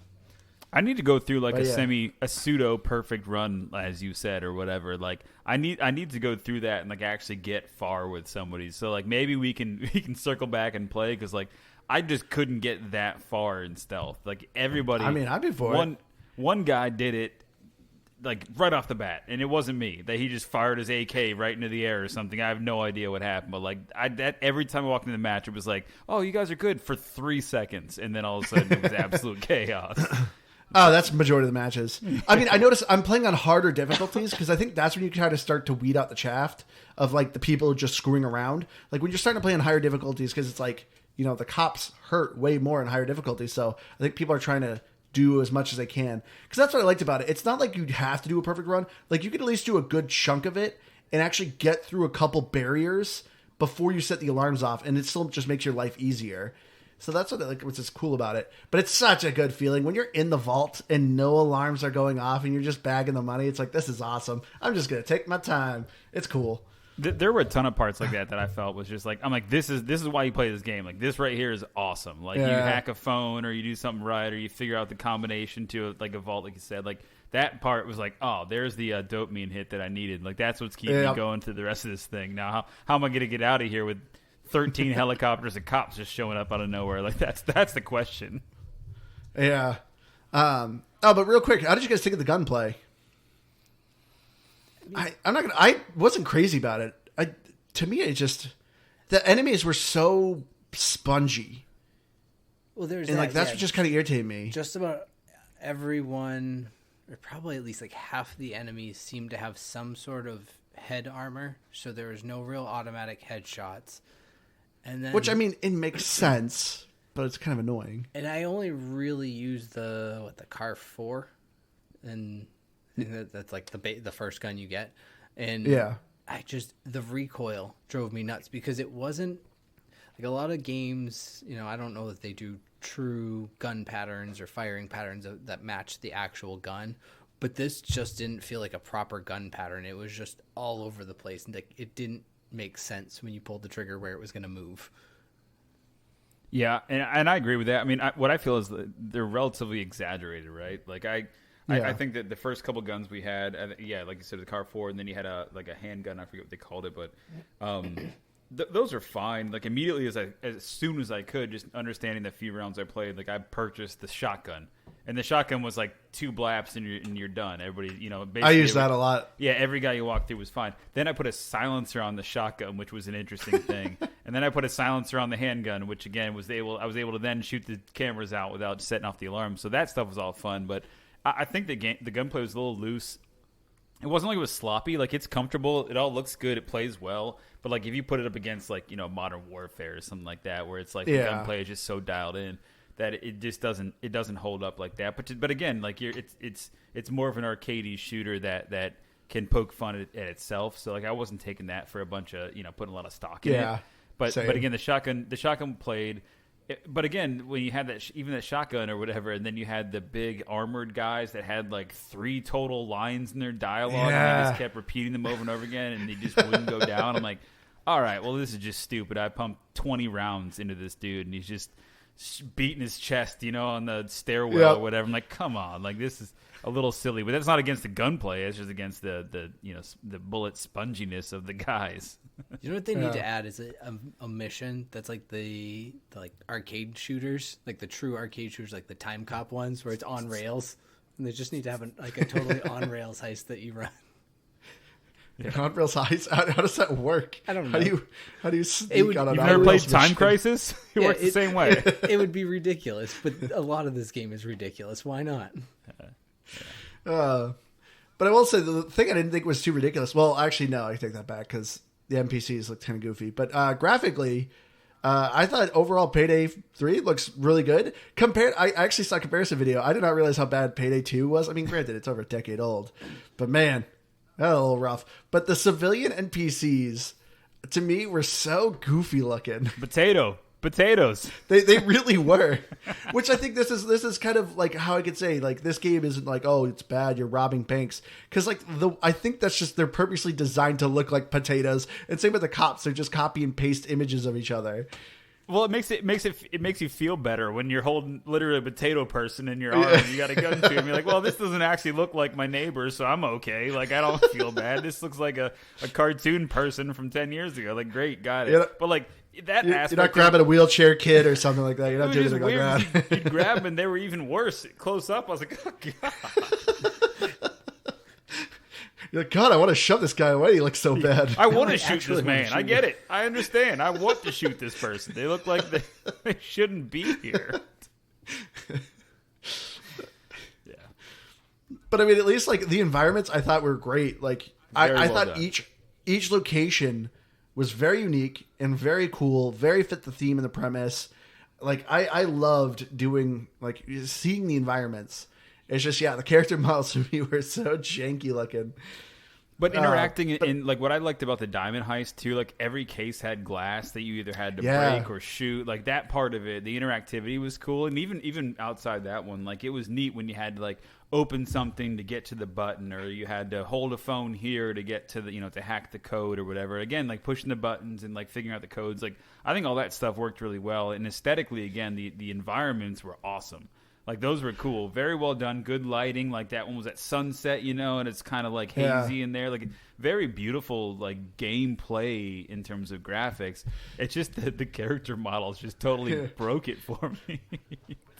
I need to go through like a pseudo perfect run, as you said, or whatever. Like I need to go through that and like actually get far with somebody. So like maybe we can circle back and play, because like I just couldn't get that far in stealth. Like everybody. I mean, I'd be for it. One guy did it like right off the bat, and it wasn't me that he just fired his AK right into the air or something. I have no idea what happened, but like every time I walked into the match, it was like, oh, you guys are good for 3 seconds, and then all of a sudden it was absolute chaos. Oh, that's the majority of the matches. I mean, I notice I'm playing on harder difficulties because I think that's when you kind of start to weed out the chaff of like the people just screwing around. Like when you're starting to play on higher difficulties, because it's like, you know, the cops hurt way more in higher difficulties. So I think people are trying to do as much as they can, because that's what I liked about it. It's not like you have to do a perfect run. Like you could at least do a good chunk of it and actually get through a couple barriers before you set the alarms off, and it still just makes your life easier. So that's what like what's cool about it. But it's such a good feeling when you're in the vault and no alarms are going off and you're just bagging the money. It's like, this is awesome. I'm just gonna take my time. It's cool. There were a ton of parts like that I felt was just like, I'm like, this is why you play this game. Like this right here is awesome. Like you hack a phone or you do something right or you figure out the combination to like a vault, like you said. Like that part was like, oh, there's the dopamine hit that I needed. Like that's what's keeping me going through the rest of this thing. Now how am I gonna get out of here with 13 helicopters and cops just showing up out of nowhere? Like that's the question. Yeah. But real quick, how did you guys think of the gunplay? I wasn't crazy about it. To me, it just, the enemies were so spongy. Well, there's and like that's what just kind of irritated me. Just about everyone, or probably at least like half the enemies, seemed to have some sort of head armor, so there was no real automatic headshots. And then, which I mean, it makes sense, but it's kind of annoying. And I only really used the Car 4, and that's like the first gun you get, and the recoil drove me nuts because it wasn't like a lot of games. You know, I don't know that they do true gun patterns or firing patterns that match the actual gun, but this just didn't feel like a proper gun pattern. It was just all over the place, and it didn't make sense when you pulled the trigger where it was going to move. Yeah, and I agree with that. I mean, what I feel is that they're relatively exaggerated, right? Like I think that the first couple guns we had, like you said, the Car 4, and then you had a handgun. I forget what they called it, but those are fine. Like immediately as soon as I could, just understanding the few rounds I played, like I purchased the shotgun, and the shotgun was like 2 blaps and you're done. Everybody, you know, basically I use that a lot. Yeah, every guy you walk through was fine. Then I put a silencer on the shotgun, which was an interesting thing, and then I put a silencer on the handgun, which again I was able to then shoot the cameras out without setting off the alarm. So that stuff was all fun, but I think the gunplay was a little loose. It wasn't like it was sloppy. Like it's comfortable. It all looks good. It plays well. But like if you put it up against like, you know, Modern Warfare or something like that, where it's like the gunplay is just so dialed in that it just doesn't hold up like that. But again, like it's more of an arcadey shooter that can poke fun at itself. So like I wasn't taking that for a bunch of, you know, putting a lot of stock in it. But again, the shotgun played. But again, when you had that shotgun or whatever, and then you had the big armored guys that had like 3 total lines in their dialogue, and they just kept repeating them over and over again, and they just wouldn't go down. I'm like, all right, well, this is just stupid. I pumped 20 rounds into this dude, and he's just beating his chest, you know, on the stairwell or whatever. I'm like, come on, like this is a little silly. But that's not against the gunplay. It's just against the you know, the bullet sponginess of the guys. You know what they need to add is a mission that's like the like arcade shooters, like the true arcade shooters, like the Time Cop ones where it's on rails, and they just need to have a totally on rails heist that you run. On rails heist? How does that work? I don't know. How do you sneak on an You've on never rails played Time mission? Crisis? It works the same way. It would be ridiculous, but a lot of this game is ridiculous. Why not? But I will say the thing I didn't think was too ridiculous. Well, actually, no, I take that back because the NPCs look kind of goofy. But graphically, I thought overall Payday 3 looks really good. I actually saw a comparison video. I did not realize how bad Payday 2 was. I mean, granted, it's over a decade old. But man, that was a little rough. But the civilian NPCs, to me, were so goofy looking. Potatoes. They really were. Which I think this is kind of like how I could say, like, this game isn't like, oh, it's bad, you're robbing banks. Because like I think that's just, they're purposely designed to look like potatoes. And same with the cops, they're just copy and paste images of each other. Well, it makes you feel better when you're holding literally a potato person in your arm and you got a gun to him. You're like, well, this doesn't actually look like my neighbor, so I'm okay. Like, I don't feel bad. This looks like a cartoon person from 10 years ago. Like, great, got it. Yeah. But like that aspect, you're not grabbing a wheelchair kid or something like that. You're not doing anything like that. You'd grab them and they were even worse close up. I was like, oh god. You're like, God, I want to shove this guy away. He looks so bad. I want to I shoot actually this wanna man. shoot I get it. I understand. I want to shoot this person. They look like they shouldn't be here. Yeah. But I mean, at least like the environments I thought were great. Like I Very well thought done. each location was very unique and very cool, very fit the theme and the premise. Like I loved doing like seeing the environments. It's just the character models to me were so janky looking. But interacting in like what I liked about the diamond heist too, like every case had glass that you either had to break or shoot. Like that part of it, the interactivity was cool, and even outside that one, like it was neat when you had to like open something to get to the button, or you had to hold a phone here to get to the to hack the code or whatever. Again, like pushing the buttons and like figuring out the codes. Like I think all that stuff worked really well, and aesthetically, again, the environments were awesome. Like, those were cool. Very well done. Good lighting. Like, that one was at sunset, and it's kind of, like, hazy in there. Like, very beautiful, like, gameplay in terms of graphics. It's just that the character models just totally broke it for me.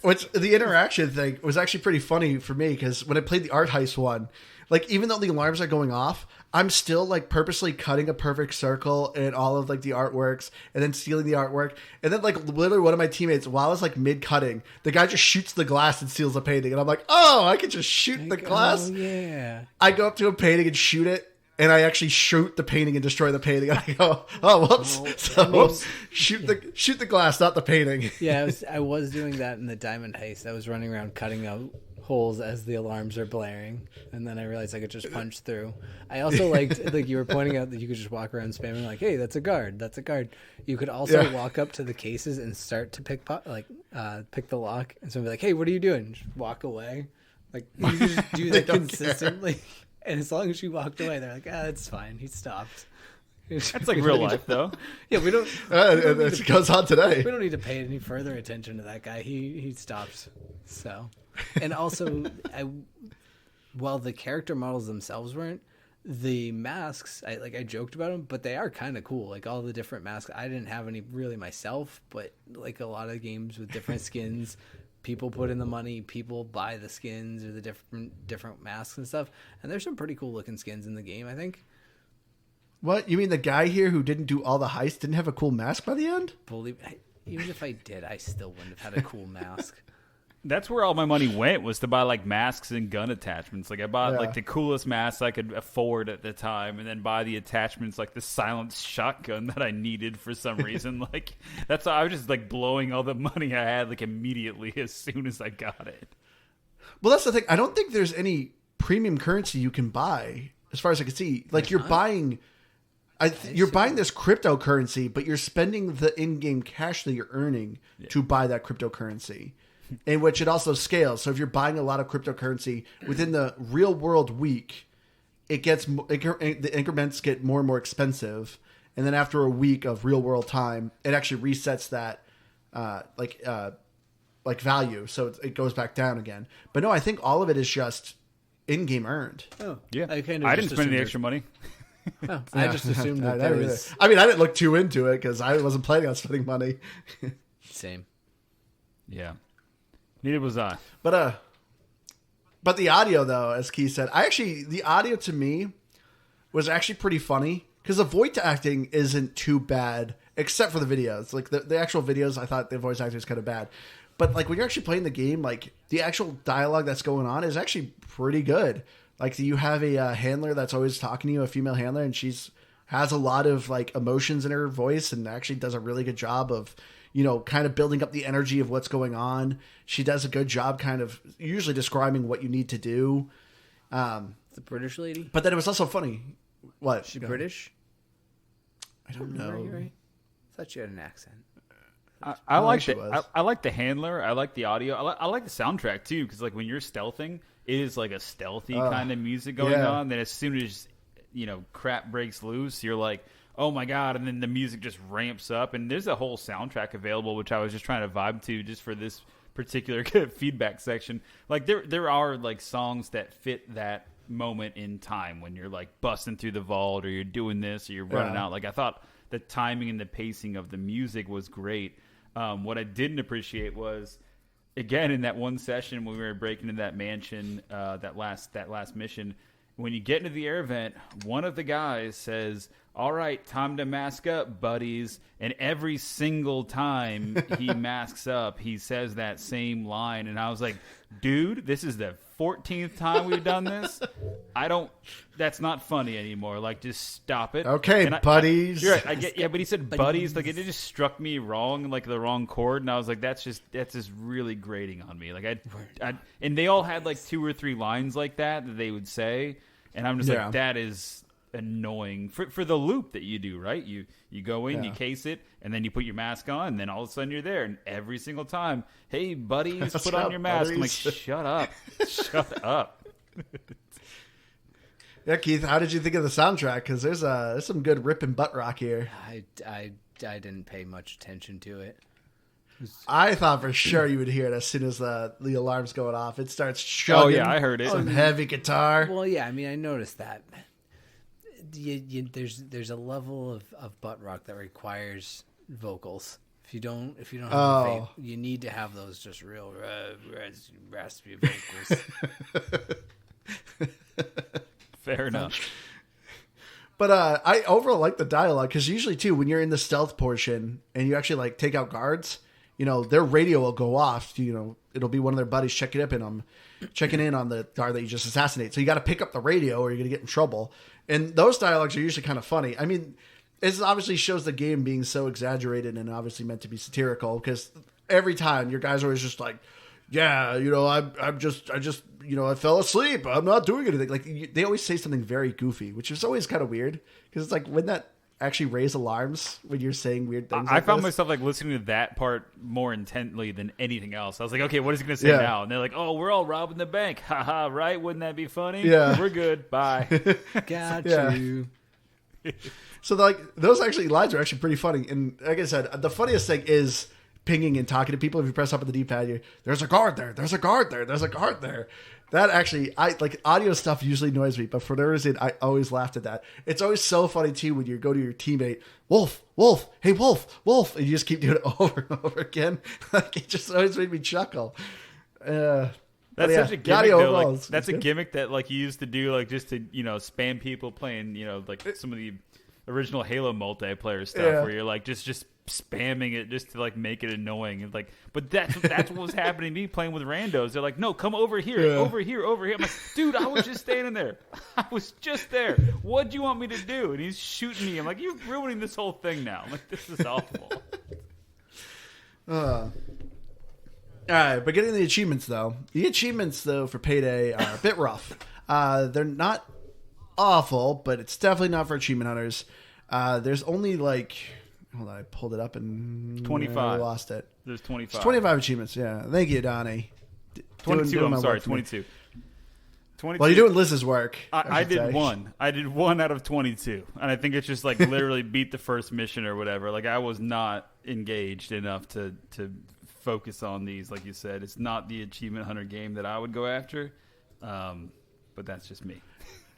Which, the interaction thing was actually pretty funny for me, because when I played the art heist one, like, even though the alarms are going off, I'm still, like, purposely cutting a perfect circle in all of, like, the artworks, and then stealing the artwork. And then, like, literally one of my teammates, while I was, like, mid-cutting, the guy just shoots the glass and steals a painting. And I'm like, oh, I can just shoot the glass? Oh, yeah. I go up to a painting and shoot it, and I actually shoot the painting and destroy the painting. And I go, oh, whoops. Whoops. Shoot the glass, not the painting. Yeah, I was doing that in the diamond heist. I was running around cutting out holes as the alarms are blaring, and then I realized I could just punch through. I also liked, like you were pointing out, that you could just walk around spamming like, hey, that's a guard. You could also walk up to the cases and start to pick the lock, and someone be like, hey, what are you doing? Just walk away. Like, you just do that consistently. And as long as you walked away, they're like, that's fine. He stopped. That's like real life, though. Yeah, we don't. It goes on today. We don't need to pay any further attention to that guy. He stops. So, and also, while the character models themselves weren't, the masks, I joked about them, but they are kind of cool. Like all the different masks. I didn't have any really myself, but like a lot of games with different skins. People put in the money, people buy the skins or the different masks and stuff. And there's some pretty cool looking skins in the game, I think. What? You mean the guy here who didn't do all the heists didn't have a cool mask by the end? Even if I did, I still wouldn't have had a cool mask. That's where all my money went, was to buy like masks and gun attachments. Like I bought like the coolest masks I could afford at the time, and then buy the attachments like the silenced shotgun that I needed for some reason. Like that's I was just like blowing all the money I had like immediately as soon as I got it. Well, that's the thing. I don't think there's any premium currency you can buy, as far as I can see. Like you're buying this cryptocurrency, but you're spending the in-game cash that you're earning to buy that cryptocurrency. In which it also scales. So if you're buying a lot of cryptocurrency within the real world week, the increments get more and more expensive. And then after a week of real world time, it actually resets that like value. So it goes back down again. But no, I think all of it is just in-game earned. Oh, yeah. I didn't spend any extra money. Oh, I just assumed that there was. I mean, I didn't look too into it because I wasn't planning on spending money. Same. Yeah. Neither was I. But the audio, though, as Keith said, the audio to me was actually pretty funny because the voice acting isn't too bad, except for the videos. Like the actual videos, I thought the voice acting was kind of bad. But like when you're actually playing the game, like the actual dialogue that's going on is actually pretty good. Like you have a handler that's always talking to you, a female handler, and has a lot of like emotions in her voice, and actually does a really good job of, kind of building up the energy of what's going on. She does a good job kind of usually describing what you need to do. The British lady? But then it was also funny. What? She British? I don't know. Right? I thought she had an accent. I like the handler. I like the audio. I like the soundtrack too, because like when you're stealthing, it is like a stealthy kind of music going on. Then as soon as crap breaks loose, you're like, oh my god, and then the music just ramps up, and there's a whole soundtrack available, which I was just trying to vibe to just for this particular feedback section. Like there are like songs that fit that moment in time when you're like busting through the vault, or you're doing this, or you're running out. Like I thought the timing and the pacing of the music was great. What I didn't appreciate was, again, in that one session when we were breaking into that mansion, that last mission, when you get into the air vent, one of the guys says, "All right, time to mask up, buddies." And every single time he masks up, he says that same line. And I was like, dude, this is the 14th time we've done this. That's not funny anymore. Like, just stop it. Okay, buddies. You're right. I get, yeah, but he said buddies. Like, it just struck me wrong, like the wrong chord. And I was like, that's just really grating on me. Like, and they all had like 2 or 3 lines like that they would say. And I'm just like, that is annoying for the loop that you do, right? You go in, you case it, and then you put your mask on, and then all of a sudden you're there. And every single time, hey, buddies, put on your mask. I'm like, shut up. Shut up. Yeah, Keith, how did you think of the soundtrack? Because there's some good rip and butt rock here. I didn't pay much attention to it. I thought for sure you would hear it as soon as the alarm's going off. It starts chugging. Oh, yeah, I heard it. Some heavy guitar. Well, yeah, I mean, I noticed that. There's a level of butt rock that requires vocals. If you don't have you need to have those just real raspy vocals. Fair enough. But I overall like the dialogue because usually too when you're in the stealth portion and you actually like take out guards, their radio will go off. It'll be one of their buddies checking in on the guard that you just assassinate. So you got to pick up the radio or you're gonna get in trouble. And those dialogues are usually kind of funny. I mean, it obviously shows the game being so exaggerated and obviously meant to be satirical because every time your guys are always just like, yeah, I fell asleep. I'm not doing anything. Like they always say something very goofy, which is always kind of weird because it's like, wouldn't that actually raise alarms when you're saying weird things? I found myself like listening to that part more intently than anything else. I was like, okay, what is he going to say now? And they're like, oh, we're all robbing the bank. Haha, right? Wouldn't that be funny? Yeah. We're good. Bye. Got you. So like those lines are actually pretty funny. And like I said, the funniest thing is pinging and talking to people. If you press up on the D-pad, there's a guard there. There's a guard there. There's a guard there. That actually, I like audio stuff usually annoys me, but for whatever reason, I always laughed at that. It's always so funny too when you go to your teammate, Wolf, hey Wolf, and you just keep doing it over and over again. Like it just always made me chuckle. That's such a gimmick though. Like, that's a gimmick that like you used to do like just to spam people playing like some of the original Halo multiplayer stuff where you're like just spamming it just to like make it annoying and like, but that's what was happening to me playing with randos. They're like, no, come over here, over here. I'm like, dude, I was just standing there. I was just there. What do you want me to do? And he's shooting me. I'm like, you're ruining this whole thing now. I'm like, this is awful. All right, but getting the achievements though. The achievements though for Payday are a bit rough. They're not awful, but it's definitely not for achievement hunters. There's only like, hold on, I pulled it up and 25. I lost it. There's 25. There's 25 achievements. Yeah, thank you, Donnie. 22. I'm sorry, 22. 22. Well, you're doing Liz's work. I did one. I did 1 out of 22, and I think it's just like literally beat the first mission or whatever. Like I was not engaged enough to focus on these. Like you said, it's not the achievement hunter game that I would go after. But that's just me.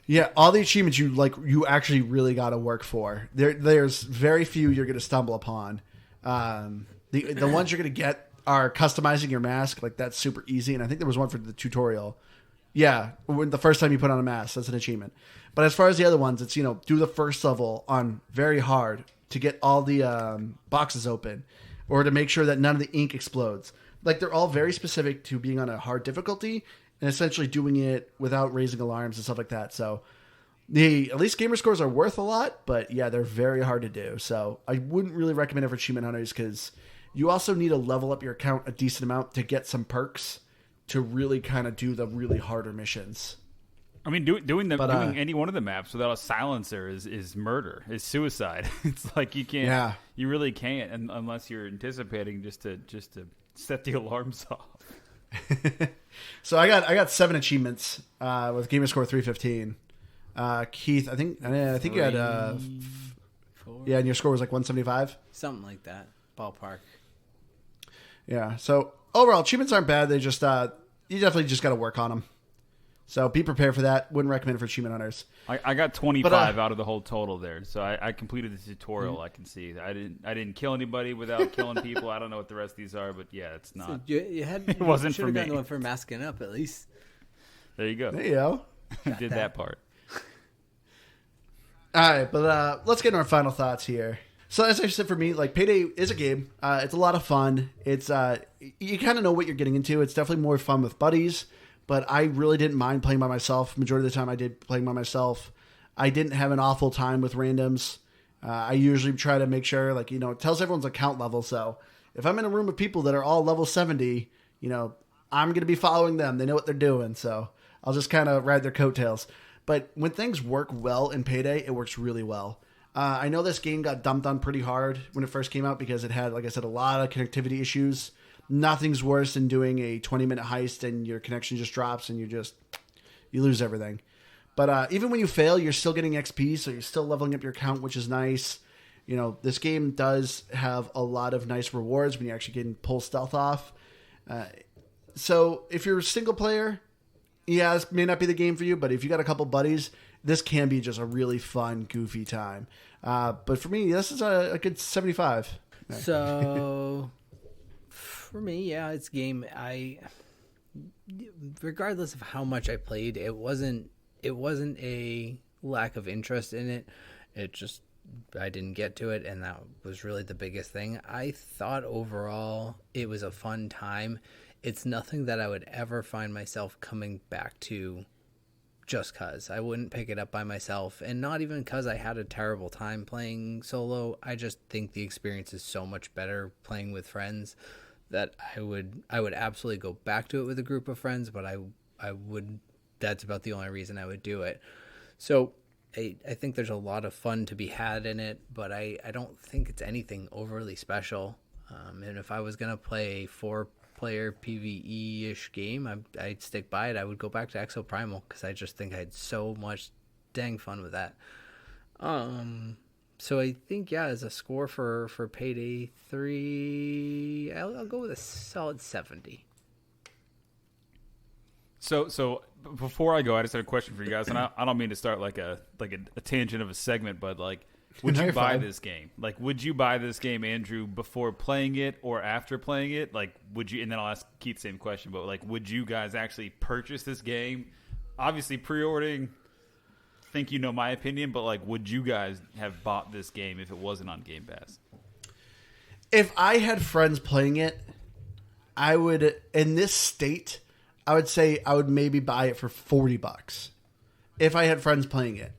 Yeah, all the achievements you actually really got to work for. There's very few you're going to stumble upon. The ones you're going to get are customizing your mask. Like that's super easy, and I think there was one for the tutorial. Yeah, when the first time you put on a mask, that's an achievement. But as far as the other ones, it's do the first level on very hard to get all the boxes open, or to make sure that none of the ink explodes. Like they're all very specific to being on a hard difficulty. And essentially doing it without raising alarms and stuff like that. So at least gamer scores are worth a lot, but yeah, they're very hard to do. So I wouldn't really recommend it for achievement hunters because you also need to level up your account a decent amount to get some perks to really kind of do the really harder missions. I mean, doing any one of the maps without a silencer is murder. It's suicide. It's like you can't. Yeah. You really can't, unless you're anticipating just to set the alarms off. So I got 7 achievements with gamer score 315. Keith, I think you had 4. Yeah, and your score was like 175, something like that, ballpark. Yeah. So overall, achievements aren't bad. They just you definitely just got to work on them. So be prepared for that. Wouldn't recommend it for achievement hunters. I got 25 out of the whole total there. So I completed the tutorial. I can see I didn't kill anybody without killing people. I don't know what the rest of these are, but yeah, it's not. So it wasn't for me. Should have gotten the one for masking up at least. There you go. There you go. Did that part. All right, but let's get into our final thoughts here. So as I said, for me, like Payday is a game. It's a lot of fun. It's you kind of know what you're getting into. It's definitely more fun with buddies, but I really didn't mind playing by myself. Majority of the time, I did playing by myself. I didn't have an awful time with randoms. I usually try to make sure, like, it tells everyone's account level. So if I'm in a room of people that are all level 70, I'm going to be following them. They know what they're doing. So I'll just kind of ride their coattails. But when things work well in Payday, it works really well. I know this game got dumped on pretty hard when it first came out because it had, like I said, a lot of connectivity issues. Nothing's worse than doing a 20-minute heist and your connection just drops and you lose everything. But even when you fail, you're still getting XP, so you're still leveling up your account, which is nice. This game does have a lot of nice rewards when you actually can pull stealth off. So if you're a single player, yeah, this may not be the game for you, but if you got a couple buddies, this can be just a really fun, goofy time. But for me, this is a good 75. So for me, yeah, it's a game. Regardless of how much I played, it wasn't a lack of interest in it. It just, I didn't get to it, and that was really the biggest thing. I thought overall it was a fun time. It's nothing that I would ever find myself coming back to just because. I wouldn't pick it up by myself, and not even because I had a terrible time playing solo. I just think the experience is so much better playing with friends that I would absolutely go back to it with a group of friends, but I would, that's about the only reason I would do it. So I think there's a lot of fun to be had in it, but I don't think it's anything overly special. And if I was going to play a 4-player PvE-ish game, I'd stick by it. I would go back to Exoprimal because I just think I had so much dang fun with that. So I think, yeah, as a score for Payday 3, I'll go with a solid 70. So before I go, I just had a question for you guys, and I don't mean to start like a tangent of a segment, but like, would you buy this game? Like, would you buy this game, Andrew, before playing it or after playing it? Like, would you? And then I'll ask Keith the same question. But like, would you guys actually purchase this game? Obviously, pre-ordering. Think you know my opinion, but like, would you guys have bought this game if it wasn't on Game Pass? If I had friends playing it, I would, in this state, I would say I would maybe buy it for $40 if I had friends playing it.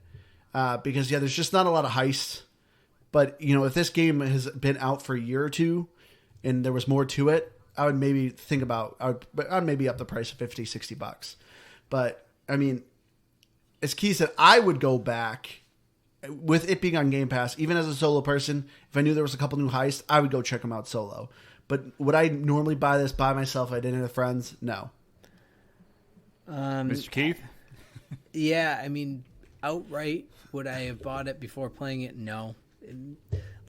Because, yeah, there's just not a lot of heists. But, if this game has been out for a year or two and there was more to it, I would maybe think about, I'd maybe up the price of $50-$60. But, I mean, as Keith said, I would go back with it being on Game Pass, even as a solo person. If I knew there was a couple new heists, I would go check them out solo. But would I normally buy this by myself if I didn't have friends? No. Mr. Keith? Yeah, I mean, outright, would I have bought it before playing it? No.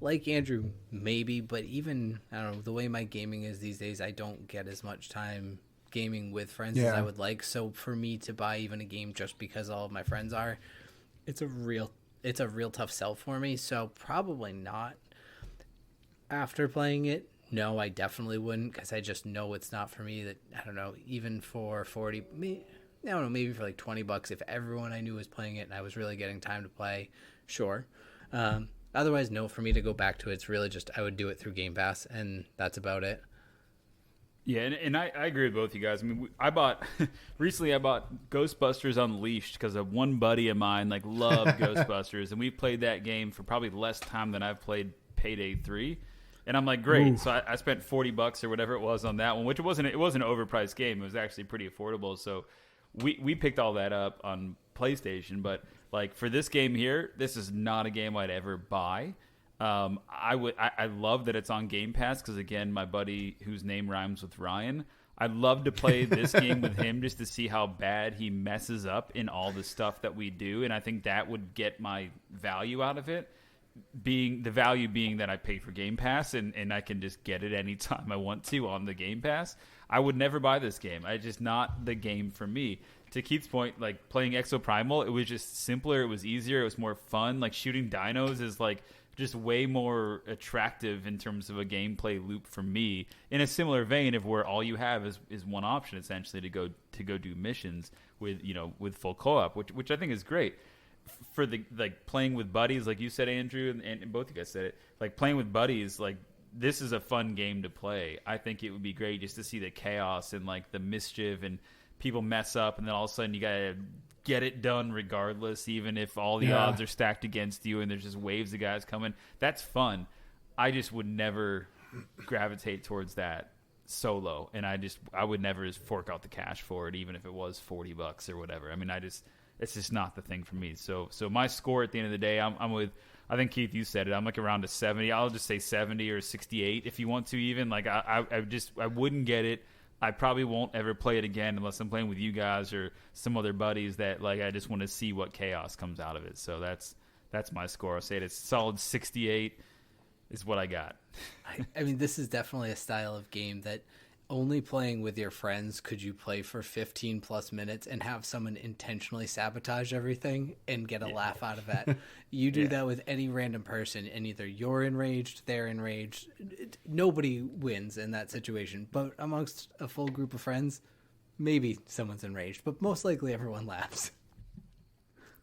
Like Andrew, maybe, but even, I don't know, the way my gaming is these days, I don't get as much time gaming with friends as I would like. So for me to buy even a game just because all of my friends are, it's a real tough sell for me. So probably not. After playing it, no, I definitely wouldn't, because I just know it's not for me. That, I don't know, even for 40, I don't know, maybe for like $20, if everyone I knew was playing it and I was really getting time to play, sure. Otherwise, no, for me to go back to it, it's really just I would do it through Game Pass, and that's about it. Yeah, and I agree with both you guys. I mean, recently I bought Ghostbusters Unleashed because of one buddy of mine loved Ghostbusters, and we played that game for probably less time than I've played Payday 3. And I'm like, great. Ooh. So I spent $40 or whatever it was on that one, which it wasn't an overpriced game. It was actually pretty affordable. So we picked all that up on PlayStation. But like, for this game here, this is not a game I'd ever buy. I love that it's on Game Pass because, again, my buddy whose name rhymes with Ryan, I'd love to play this game with him just to see how bad he messes up in all the stuff that we do. And I think that would get my value out of it. Being that I pay for Game Pass and I can just get it anytime I want to on the Game Pass. I would never buy this game. It's just not the game for me. To Keith's point, like playing Exoprimal, it was just simpler. It was easier. It was more fun. Like shooting dinos is like just way more attractive in terms of a gameplay loop for me. In a similar vein of where all you have is one option essentially to go do missions with full co-op, which I think is great. for the like playing with buddies, like you said, Andrew, and both of you guys said it, like playing with buddies, like this is a fun game to play. I think it would be great just to see the chaos and like the mischief and people mess up, and then all of a sudden you gotta get it done regardless, even if all the odds are stacked against you and there's just waves of guys coming. That's fun. I just would never gravitate towards that solo, and I would never just fork out the cash for it, even if it was $40 or whatever. I mean, it's just not the thing for me. So my score at the end of the day, I'm with, I think Keith, you said it, I'm like around a 70. I'll just say 70 or 68 if you want to even. Like I wouldn't get it. I probably won't ever play it again unless I'm playing with you guys or some other buddies that like I just want to see what chaos comes out of it. So that's my score. I'll say it's solid 68 is what I got. I mean, this is definitely a style of game that only playing with your friends could you play for 15 plus minutes and have someone intentionally sabotage everything and get a laugh out of that. You do that with any random person and either you're enraged, they're enraged. Nobody wins in that situation, but amongst a full group of friends, maybe someone's enraged, but most likely everyone laughs.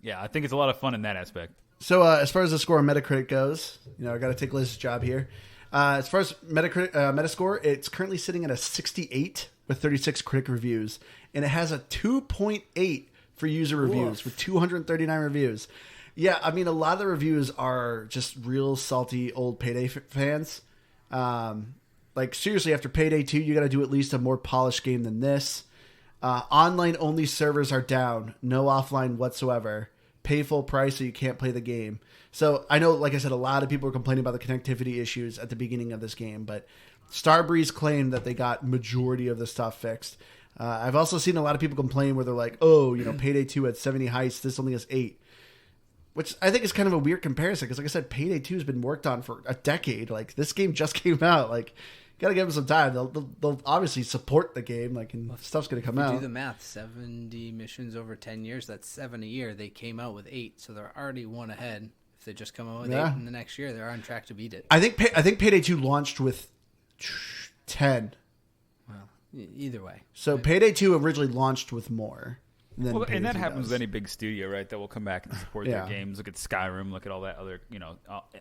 Yeah, I think it's a lot of fun in that aspect. So as far as the score on Metacritic goes, I got to take Liz's job here. As far as Metascore, it's currently sitting at a 68 with 36 critic reviews, and it has a 2.8 for user reviews with 239 reviews. Yeah, I mean, a lot of the reviews are just real salty old Payday fans. Like, seriously, after Payday 2, you got to do at least a more polished game than this. Online-only servers are down. No offline whatsoever. Pay full price so you can't play the game. So I know, like I said, a lot of people are complaining about the connectivity issues at the beginning of this game, but Starbreeze claimed that they got majority of the stuff fixed. I've also seen a lot of people complain where they're like, oh, Payday 2 had 70 heists, this only has 8. Which I think is kind of a weird comparison because, like I said, Payday 2 has been worked on for a decade. Like, this game just came out. Like, gotta give them some time. They'll obviously support the game. Like, and stuff's gonna come out. Do the math. 70 missions over 10 years. That's 7 a year. They came out with 8, so they're already one ahead. If they just come out with 8 in the next year, they're on track to beat it. I think Payday 2 launched with 10. Well, either way. So Payday 2 originally launched with more. And that happens with any big studio, right? That will come back and support their games. Look at Skyrim. Look at all that other,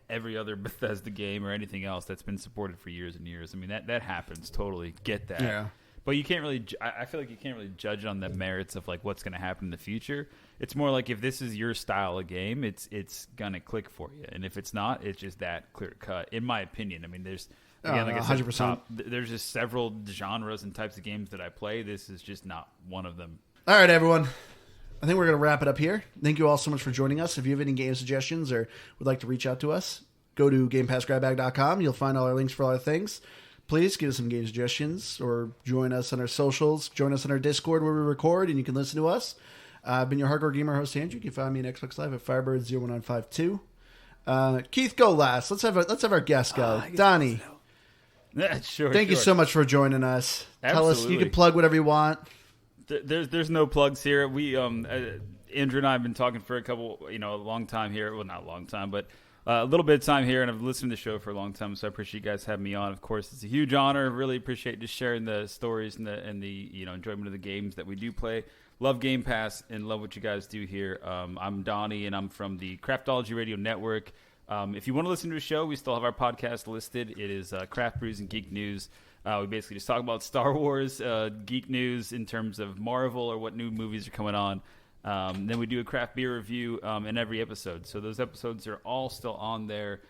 every other Bethesda game or anything else that's been supported for years and years. I mean, that happens. Totally get that. Yeah. But you can't really. I feel like you can't really judge on the merits of like what's going to happen in the future. It's more like if this is your style of game, it's gonna click for you, and if it's not, it's just that clear cut. In my opinion, I mean, there's. Again, like I said, 100%. There's just several genres and types of games that I play. This is just not one of them. All right, everyone. I think we're going to wrap it up here. Thank you all so much for joining us. If you have any game suggestions or would like to reach out to us, go to GamePassGrabBag.com. You'll find all our links for all our things. Please give us some game suggestions or join us on our socials. Join us on our Discord where we record and you can listen to us. I've been your hardcore gamer host, Andrew. You can find me on Xbox Live at Firebird01952. Keith, go last. Let's have our guest go. Donnie. Sure. Thank you so much for joining us. Absolutely. Tell us, you can plug whatever you want. There's no plugs here. We Andrew and I have been talking for a long time here. Well, not a long time, but a little bit of time here, and I've listened to the show for a long time. So I appreciate you guys having me on. Of course, it's a huge honor. Really appreciate just sharing the stories and the enjoyment of the games that we do play. Love Game Pass and love what you guys do here. I'm Donnie, and I'm from the Craftology Radio Network. If you want to listen to a show, we still have our podcast listed. It is Craft Brews and Geek News. We basically just talk about Star Wars, geek news in terms of Marvel or what new movies are coming on. Then we do a craft beer review in every episode. So those episodes are all still on there.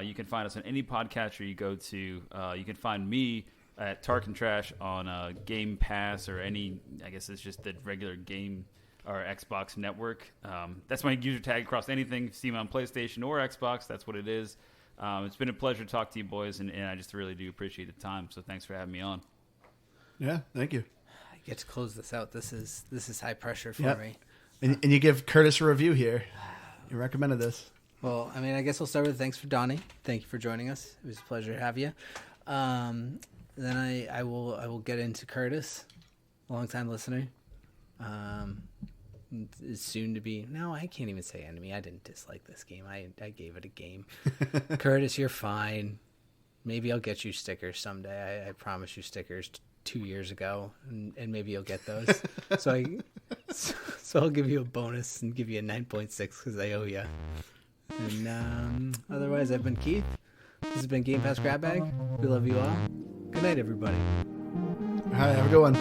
You can find us on any podcatcher you go to. You can find me at Tarkin Trash on Game Pass or any, I guess it's just the regular game or Xbox network. That's my user tag across anything. See me on PlayStation or Xbox. That's what it is. It's been a pleasure to talk to you boys, and I just really do appreciate the time. So thanks for having me on. Yeah, thank you. I get to close this out. This is high pressure for me. And you give Curtis a review here. You recommended this. Well, I mean, I guess we'll start with thanks for Donnie. Thank you for joining us. It was a pleasure to have you. Then I will get into Curtis, longtime listener. Is soon to be. No, I can't even say enemy. I didn't dislike this game. I gave it a game. Curtis, you're fine. Maybe I'll get you stickers someday. I promised you stickers 2 years ago, and maybe you'll get those. So So I'll give you a bonus and give you a 9.6 because I owe you. And otherwise, I've been Keith. This has been Game Pass Grab Bag. We love you all. Good night, everybody. All right, have a good one.